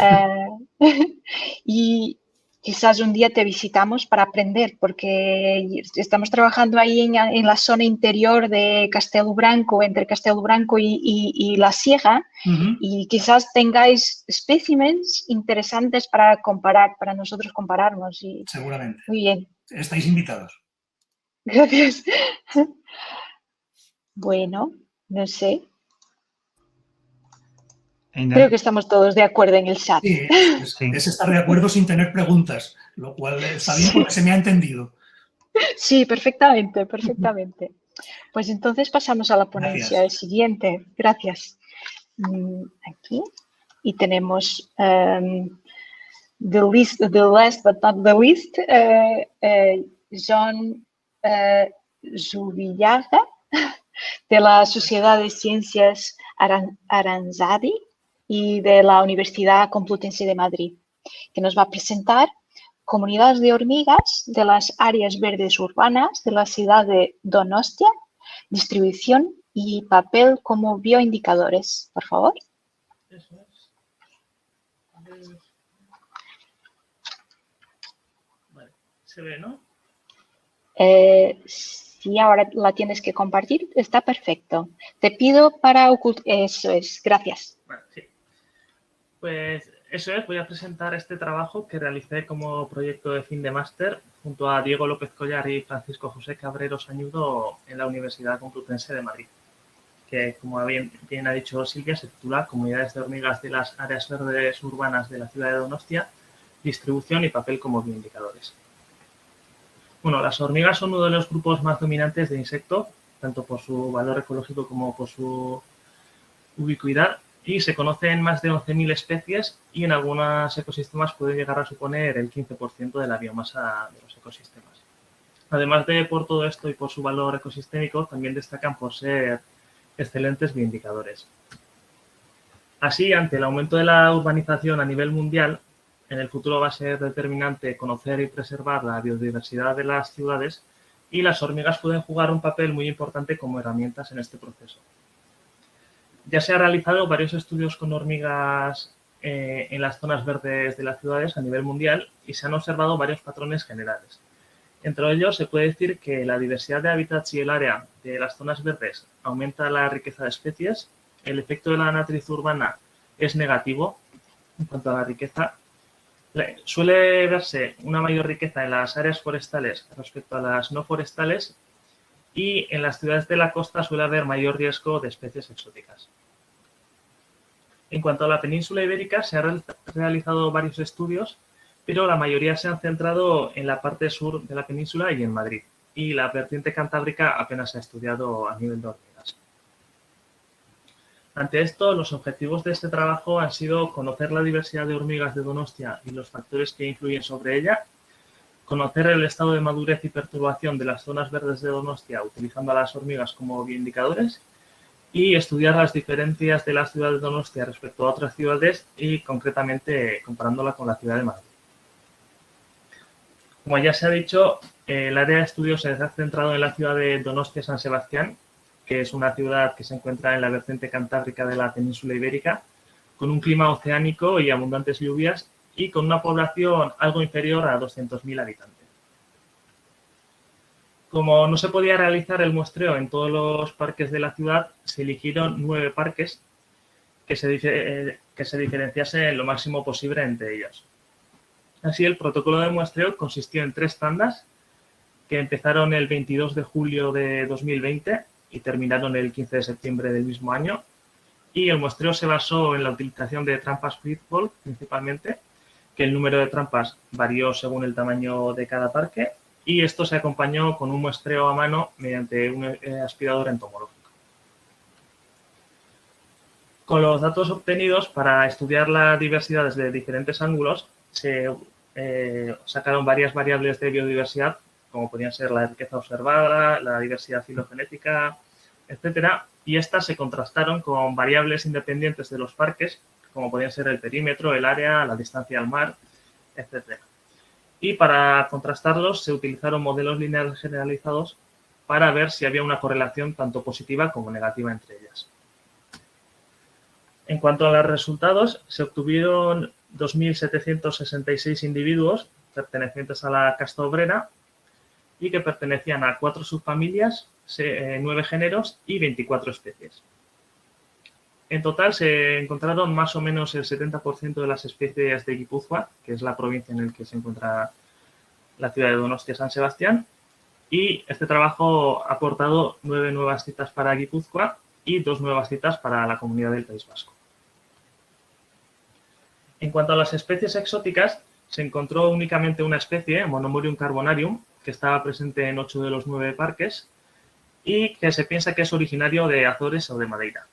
Y quizás un día te visitamos para aprender, porque estamos trabajando ahí en la zona interior de Castelo Branco, entre Castelo Branco y La Sierra, y quizás tengáis especímenes interesantes para comparar, para nosotros compararnos. Y... Seguramente. Muy bien. Estáis invitados. Gracias. Bueno, no sé. Creo que estamos todos de acuerdo en el chat. Sí, es estar de acuerdo sin tener preguntas, lo cual está bien porque se me ha entendido. Sí, perfectamente, perfectamente. Pues entonces pasamos a la ponencia Gracias. siguiente. Gracias. Aquí. Y tenemos the last but not the least, John Zubillaga, de la Sociedad de Ciencias Aranzadi y de la Universidad Complutense de Madrid, que nos va a presentar comunidades de hormigas de las áreas verdes urbanas de la ciudad de Donostia, distribución y papel como bioindicadores. Por favor. Eso es. Vale, se ve, ¿no? Si ahora la tienes que compartir, está perfecto. Te pido para ocultar... Eso es, gracias. Bueno, sí. Pues eso es, voy a presentar este trabajo que realicé como proyecto de fin de máster junto a Diego López Collar y Francisco José Cabrero Sañudo en la Universidad Complutense de Madrid, que, como bien ha dicho Silvia, se titula Comunidades de hormigas de las áreas verdes urbanas de la ciudad de Donostia, distribución y papel como bioindicadores. Bueno, las hormigas son uno de los grupos más dominantes de insecto, tanto por su valor ecológico como por su ubicuidad, y se conocen más de 11.000 especies y en algunos ecosistemas puede llegar a suponer el 15% de la biomasa de los ecosistemas. Además de por todo esto y por su valor ecosistémico, también destacan por ser excelentes bioindicadores. Así, ante el aumento de la urbanización a nivel mundial, en el futuro va a ser determinante conocer y preservar la biodiversidad de las ciudades y las hormigas pueden jugar un papel muy importante como herramientas en este proceso. Ya se han realizado varios estudios con hormigas en las zonas verdes de las ciudades a nivel mundial y se han observado varios patrones generales. Entre ellos se puede decir que la diversidad de hábitats y el área de las zonas verdes aumenta la riqueza de especies, el efecto de la matriz urbana es negativo en cuanto a la riqueza. Suele verse una mayor riqueza en las áreas forestales respecto a las no forestales y en las ciudades de la costa suele haber mayor riesgo de especies exóticas. En cuanto a la península ibérica, se han realizado varios estudios, pero la mayoría se han centrado en la parte sur de la península y en Madrid. Y la vertiente cantábrica apenas se ha estudiado a nivel de hormigas. Ante esto, los objetivos de este trabajo han sido conocer la diversidad de hormigas de Donostia y los factores que influyen sobre ella, conocer el estado de madurez y perturbación de las zonas verdes de Donostia utilizando a las hormigas como bioindicadores y estudiar las diferencias de la ciudad de Donostia respecto a otras ciudades y concretamente comparándola con la ciudad de Madrid. Como ya se ha dicho, el área de estudio se ha centrado en la ciudad de Donostia-San Sebastián, que es una ciudad que se encuentra en la vertiente cantábrica de la península ibérica, con un clima oceánico y abundantes lluvias y con una población algo inferior a 200.000 habitantes. Como no se podía realizar el muestreo en todos los parques de la ciudad, se eligieron 9 parques que se diferenciasen lo máximo posible entre ellos. Así, el protocolo de muestreo consistió en 3 tandas que empezaron el 22 de julio de 2020 y terminaron el 15 de septiembre del mismo año. Y el muestreo se basó en la utilización de trampas Frisbee principalmente, que el número de trampas varió según el tamaño de cada parque, y esto se acompañó con un muestreo a mano mediante un aspirador entomológico. Con los datos obtenidos para estudiar la diversidad desde diferentes ángulos, se sacaron varias variables de biodiversidad, como podían ser la riqueza observada, la diversidad filogenética, etcétera, y estas se contrastaron con variables independientes de los parques, como podían ser el perímetro, el área, la distancia al mar, etcétera. Y para contrastarlos se utilizaron modelos lineales generalizados para ver si había una correlación tanto positiva como negativa entre ellas. En cuanto a los resultados, se obtuvieron 2.766 individuos pertenecientes a la casta obrera y que pertenecían a 4 subfamilias, 9 géneros y 24 especies. En total se encontraron más o menos el 70% de las especies de Guipúzcoa, que es la provincia en la que se encuentra la ciudad de Donostia-San Sebastián, y este trabajo ha aportado 9 nuevas citas para Guipúzcoa y 2 nuevas citas para la Comunidad del País Vasco. En cuanto a las especies exóticas, se encontró únicamente una especie, Monomorium carbonarium, que estaba presente en 8 de los 9 parques y que se piensa que es originario de Azores o de Madeira.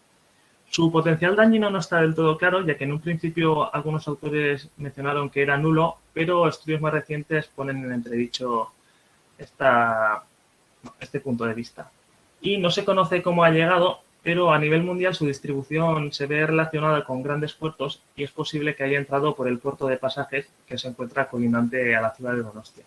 Su potencial dañino no está del todo claro, ya que en un principio algunos autores mencionaron que era nulo, pero estudios más recientes ponen en entredicho este punto de vista. Y no se conoce cómo ha llegado, pero a nivel mundial su distribución se ve relacionada con grandes puertos y es posible que haya entrado por el puerto de Pasajes, que se encuentra colindante a la ciudad de Donostia.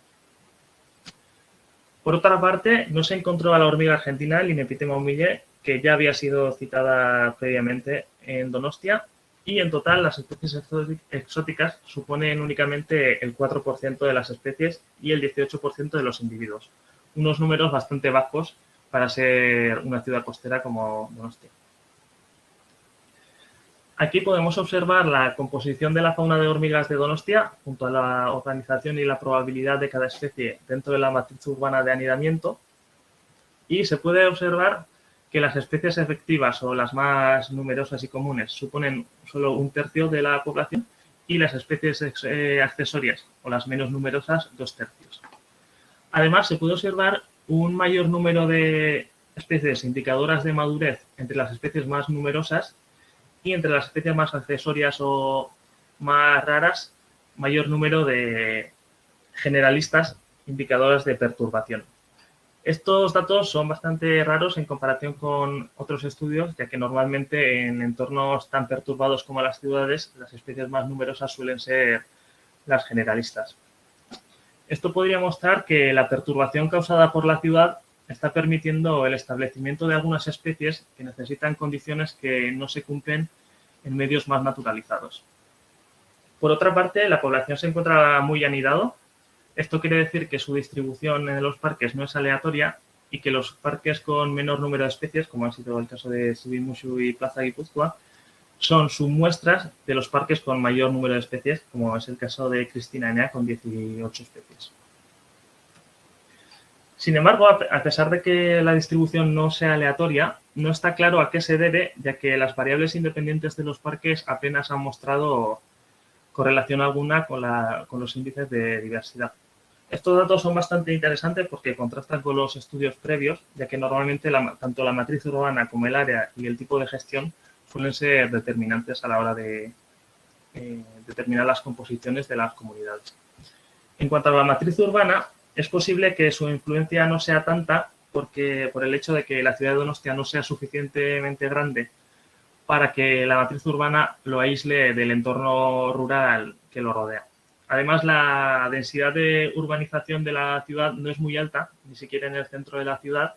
Por otra parte, no se encontró a la hormiga argentina, Linepitema humile, que ya había sido citada previamente en Donostia, y en total las especies exóticas suponen únicamente el 4% de las especies y el 18% de los individuos, unos números bastante bajos para ser una ciudad costera como Donostia. Aquí podemos observar la composición de la fauna de hormigas de Donostia junto a la organización y la probabilidad de cada especie dentro de la matriz urbana de anidamiento, y se puede observar que las especies efectivas o las más numerosas y comunes suponen solo 1/3 de la población y las especies accesorias o las menos numerosas 2/3. Además, se puede observar un mayor número de especies indicadoras de madurez entre las especies más numerosas y entre las especies más accesorias o más raras, mayor número de generalistas indicadoras de perturbación. Estos datos son bastante raros en comparación con otros estudios, ya que normalmente en entornos tan perturbados como las ciudades, las especies más numerosas suelen ser las generalistas. Esto podría mostrar que la perturbación causada por la ciudad está permitiendo el establecimiento de algunas especies que necesitan condiciones que no se cumplen en medios más naturalizados. Por otra parte, la población se encuentra muy anidado. Esto quiere decir que su distribución en los parques no es aleatoria y que los parques con menor número de especies, como ha sido el caso de Sibimuxu y Plaza Guipúzcoa, son submuestras de los parques con mayor número de especies, como es el caso de Cristina Enea con 18 especies. Sin embargo, a pesar de que la distribución no sea aleatoria, no está claro a qué se debe, ya que las variables independientes de los parques apenas han mostrado correlación alguna con los índices de diversidad. Estos datos son bastante interesantes porque contrastan con los estudios previos, ya que normalmente tanto la matriz urbana como el área y el tipo de gestión suelen ser determinantes a la hora de determinar las composiciones de las comunidades. En cuanto a la matriz urbana, es posible que su influencia no sea tanta por el hecho de que la ciudad de Donostia no sea suficientemente grande para que la matriz urbana lo aísle del entorno rural que lo rodea. Además, la densidad de urbanización de la ciudad no es muy alta, ni siquiera en el centro de la ciudad,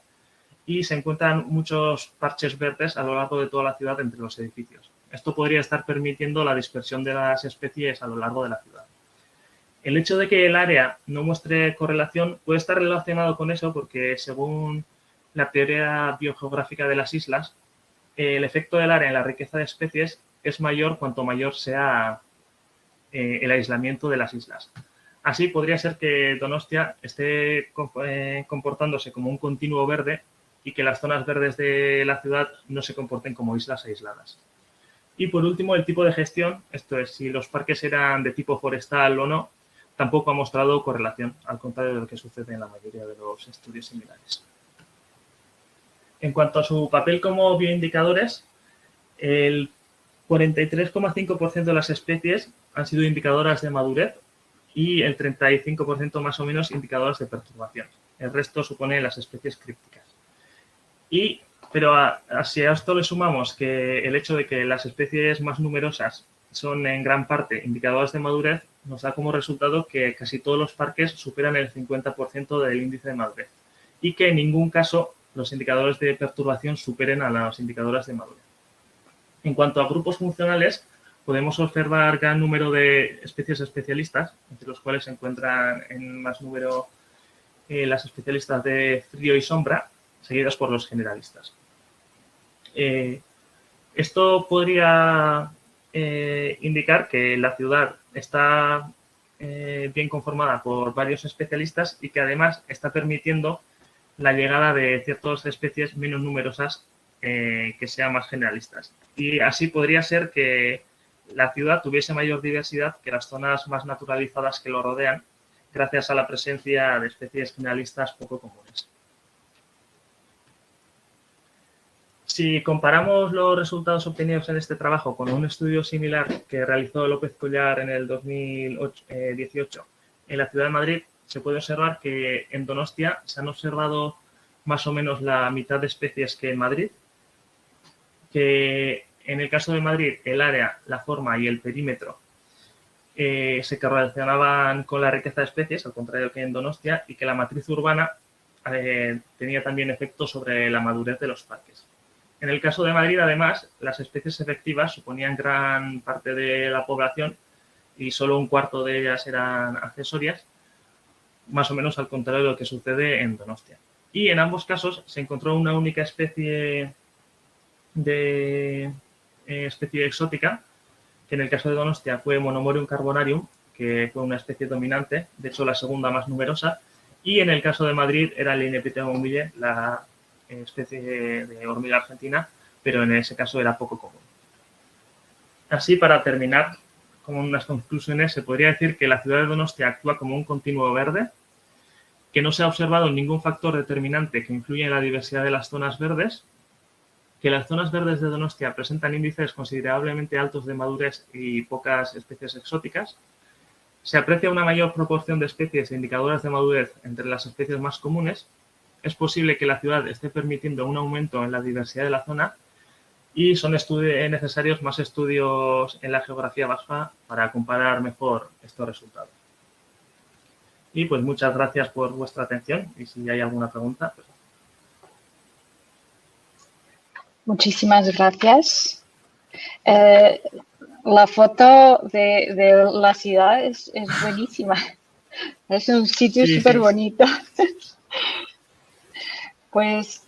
y se encuentran muchos parches verdes a lo largo de toda la ciudad entre los edificios. Esto podría estar permitiendo la dispersión de las especies a lo largo de la ciudad. El hecho de que el área no muestre correlación puede estar relacionado con eso porque, según la teoría biogeográfica de las islas, el efecto del área en la riqueza de especies es mayor cuanto mayor sea el aislamiento de las islas. Así, podría ser que Donostia esté comportándose como un continuo verde y que las zonas verdes de la ciudad no se comporten como islas aisladas. Y por último, el tipo de gestión, esto es, si los parques eran de tipo forestal o no, tampoco ha mostrado correlación, al contrario de lo que sucede en la mayoría de los estudios similares. En cuanto a su papel como bioindicadores, el 43,5% de las especies han sido indicadoras de madurez y el 35% más o menos indicadoras de perturbación. El resto supone las especies crípticas. Pero si a esto le sumamos que el hecho de que las especies más numerosas son en gran parte indicadoras de madurez, nos da como resultado que casi todos los parques superan el 50% del índice de madurez y que en ningún caso los indicadores de perturbación superen a los indicadores de madurez. En cuanto a grupos funcionales, podemos observar gran número de especies especialistas, entre los cuales se encuentran en más número las especialistas de frío y sombra, seguidas por los generalistas. Esto podría indicar que la ciudad está bien conformada por varios especialistas y que además está permitiendo la llegada de ciertas especies menos numerosas que sean más generalistas. Y así podría ser que la ciudad tuviese mayor diversidad que las zonas más naturalizadas que lo rodean, gracias a la presencia de especies generalistas poco comunes. Si comparamos los resultados obtenidos en este trabajo con un estudio similar que realizó López Collar en el 2018 en la ciudad de Madrid, se puede observar que en Donostia se han observado más o menos la mitad de especies que en Madrid, que en el caso de Madrid el área, la forma y el perímetro se correlacionaban con la riqueza de especies, al contrario que en Donostia, y que la matriz urbana tenía también efecto sobre la madurez de los parques. En el caso de Madrid, además, las especies efectivas suponían gran parte de la población y solo un cuarto de ellas eran accesorias, más o menos al contrario de lo que sucede en Donostia. Y en ambos casos se encontró una única especie exótica, que en el caso de Donostia fue Monomorium carbonarium, que fue una especie dominante, de hecho la segunda más numerosa, y en el caso de Madrid era el Linepitheum humile, la especie de hormiga argentina, pero en ese caso era poco común. Así, para terminar con unas conclusiones, se podría decir que la ciudad de Donostia actúa como un continuo verde, que no se ha observado ningún factor determinante que influya en la diversidad de las zonas verdes, que las zonas verdes de Donostia presentan índices considerablemente altos de madurez y pocas especies exóticas, se aprecia una mayor proporción de especies indicadoras de madurez entre las especies más comunes, es posible que la ciudad esté permitiendo un aumento en la diversidad de la zona y son necesarios más estudios en la geografía baja para comparar mejor estos resultados. Y pues muchas gracias por vuestra atención y si hay alguna pregunta. Pues... Muchísimas gracias. La foto de la ciudad es buenísima. Es un sitio súper bonito. Pues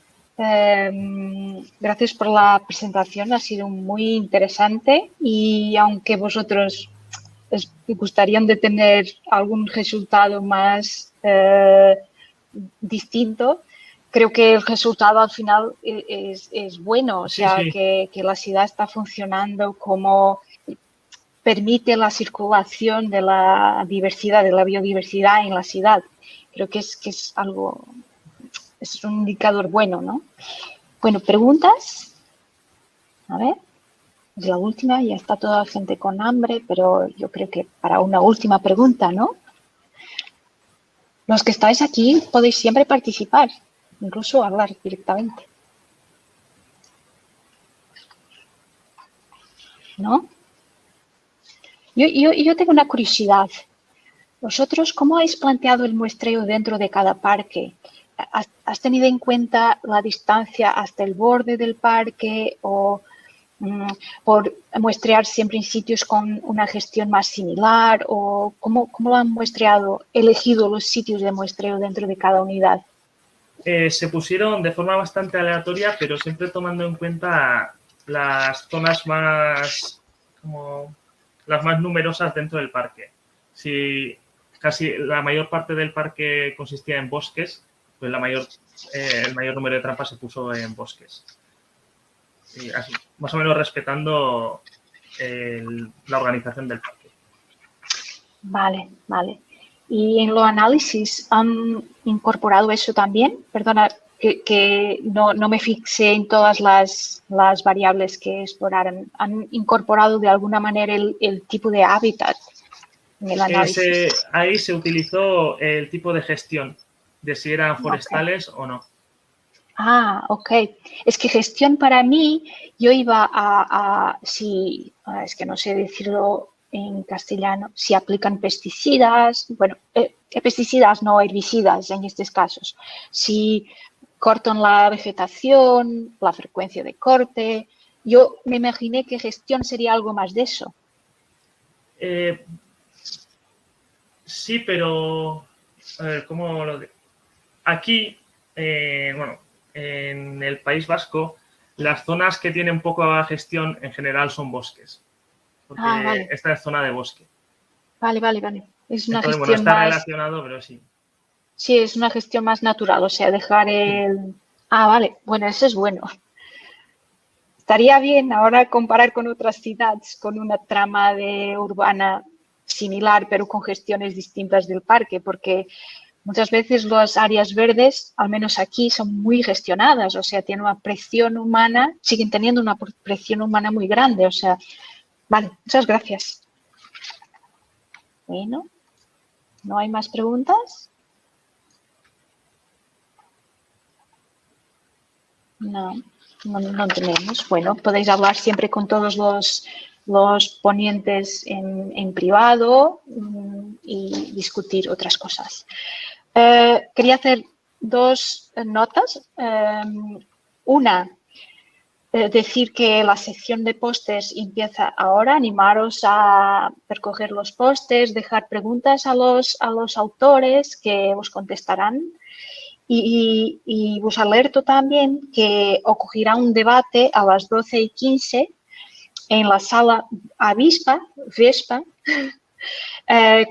gracias por la presentación, ha sido muy interesante y aunque vosotros os gustarían de tener algún resultado más distinto, creo que el resultado al final es bueno, o sea, sí. que la ciudad está funcionando como permite la circulación de la diversidad, de la biodiversidad en la ciudad. Creo que es algo, es un indicador bueno, ¿no? Bueno, ¿preguntas? A ver, es la última, ya está toda la gente con hambre, pero yo creo que para una última pregunta, ¿no? Los que estáis aquí podéis siempre participar, incluso hablar directamente. ¿No? Yo tengo una curiosidad. ¿Vosotros cómo habéis planteado el muestreo dentro de cada parque? ¿Has tenido en cuenta la distancia hasta el borde del parque o por muestrear siempre en sitios con una gestión más similar? ¿O cómo lo han muestreado, elegido los sitios de muestreo dentro de cada unidad? Se pusieron de forma bastante aleatoria, pero siempre tomando en cuenta las zonas más, como las más numerosas dentro del parque. Si casi la mayor parte del parque consistía en bosques, pues el mayor número de trampas se puso en bosques. Y así, más o menos respetando la organización del parque. Vale, vale. ¿Y en los análisis han incorporado eso también? Perdona, que no me fixé en todas las variables que exploraron. ¿Han incorporado de alguna manera el tipo de hábitat en el análisis? Ahí se utilizó el tipo de gestión, de si eran forestales o no. Ah, ok. Es que gestión para mí, yo iba es que no sé decirlo en castellano, si aplican pesticidas, bueno, pesticidas no herbicidas en estos casos, si cortan la vegetación, la frecuencia de corte. Yo me imaginé que gestión sería algo más de eso. Sí, pero ¿cómo lo digo? Aquí, bueno, en el País Vasco, las zonas que tienen poca gestión en general son bosques. Porque vale. Esta es zona de bosque. Vale. Es una gestión bueno, está más... relacionado, pero sí. Sí, es una gestión más natural, o sea, dejar el... Ah, vale, bueno, eso es bueno. Estaría bien ahora comparar con otras ciudades, con una trama urbana similar, pero con gestiones distintas del parque, porque muchas veces las áreas verdes, al menos aquí, son muy gestionadas, o sea, tienen una presión humana, siguen teniendo una presión humana muy grande, o sea, vale, muchas gracias. Bueno, ¿no hay más preguntas? No tenemos. Bueno, podéis hablar siempre con todos los ponentes en privado y discutir otras cosas. Quería hacer dos notas. Una, decir que la sección de pósters empieza ahora. Animaros a percoger los pósters, dejar preguntas a los autores que os contestarán. Y os alerto también que ocurrirá un debate a las 12:15 en la sala Vespa,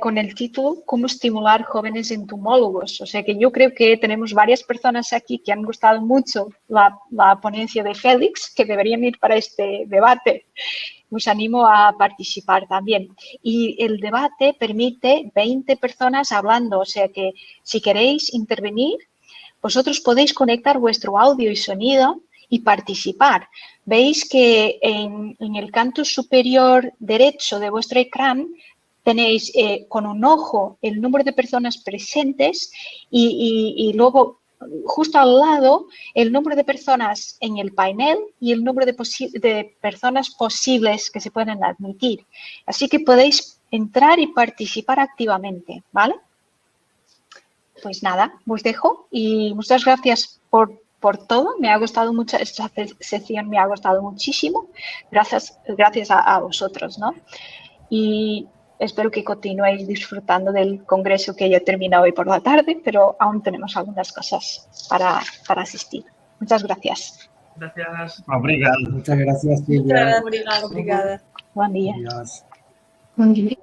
con el título ¿Cómo estimular jóvenes entomólogos? O sea que yo creo que tenemos varias personas aquí que han gustado mucho la ponencia de Félix, que deberían ir para este debate. Os animo a participar también. Y el debate permite 20 personas hablando, o sea que si queréis intervenir, vosotros podéis conectar vuestro audio y sonido y participar. Veis que en el canto superior derecho de vuestro ecrán tenéis con un ojo el número de personas presentes y luego justo al lado el número de personas en el panel y el número de personas posibles que se pueden admitir. Así que podéis entrar y participar activamente, ¿vale? Pues nada, os dejo y muchas gracias por todo. Me ha gustado mucho, esta sesión me ha gustado muchísimo. Gracias a vosotros, ¿no? Y espero que continuéis disfrutando del congreso que ya termina hoy por la tarde, pero aún tenemos algunas cosas para asistir. Muchas gracias. Gracias. Obrigado. Muchas gracias, Silvia. Obrigada. Buen día. Adiós. Bom dia.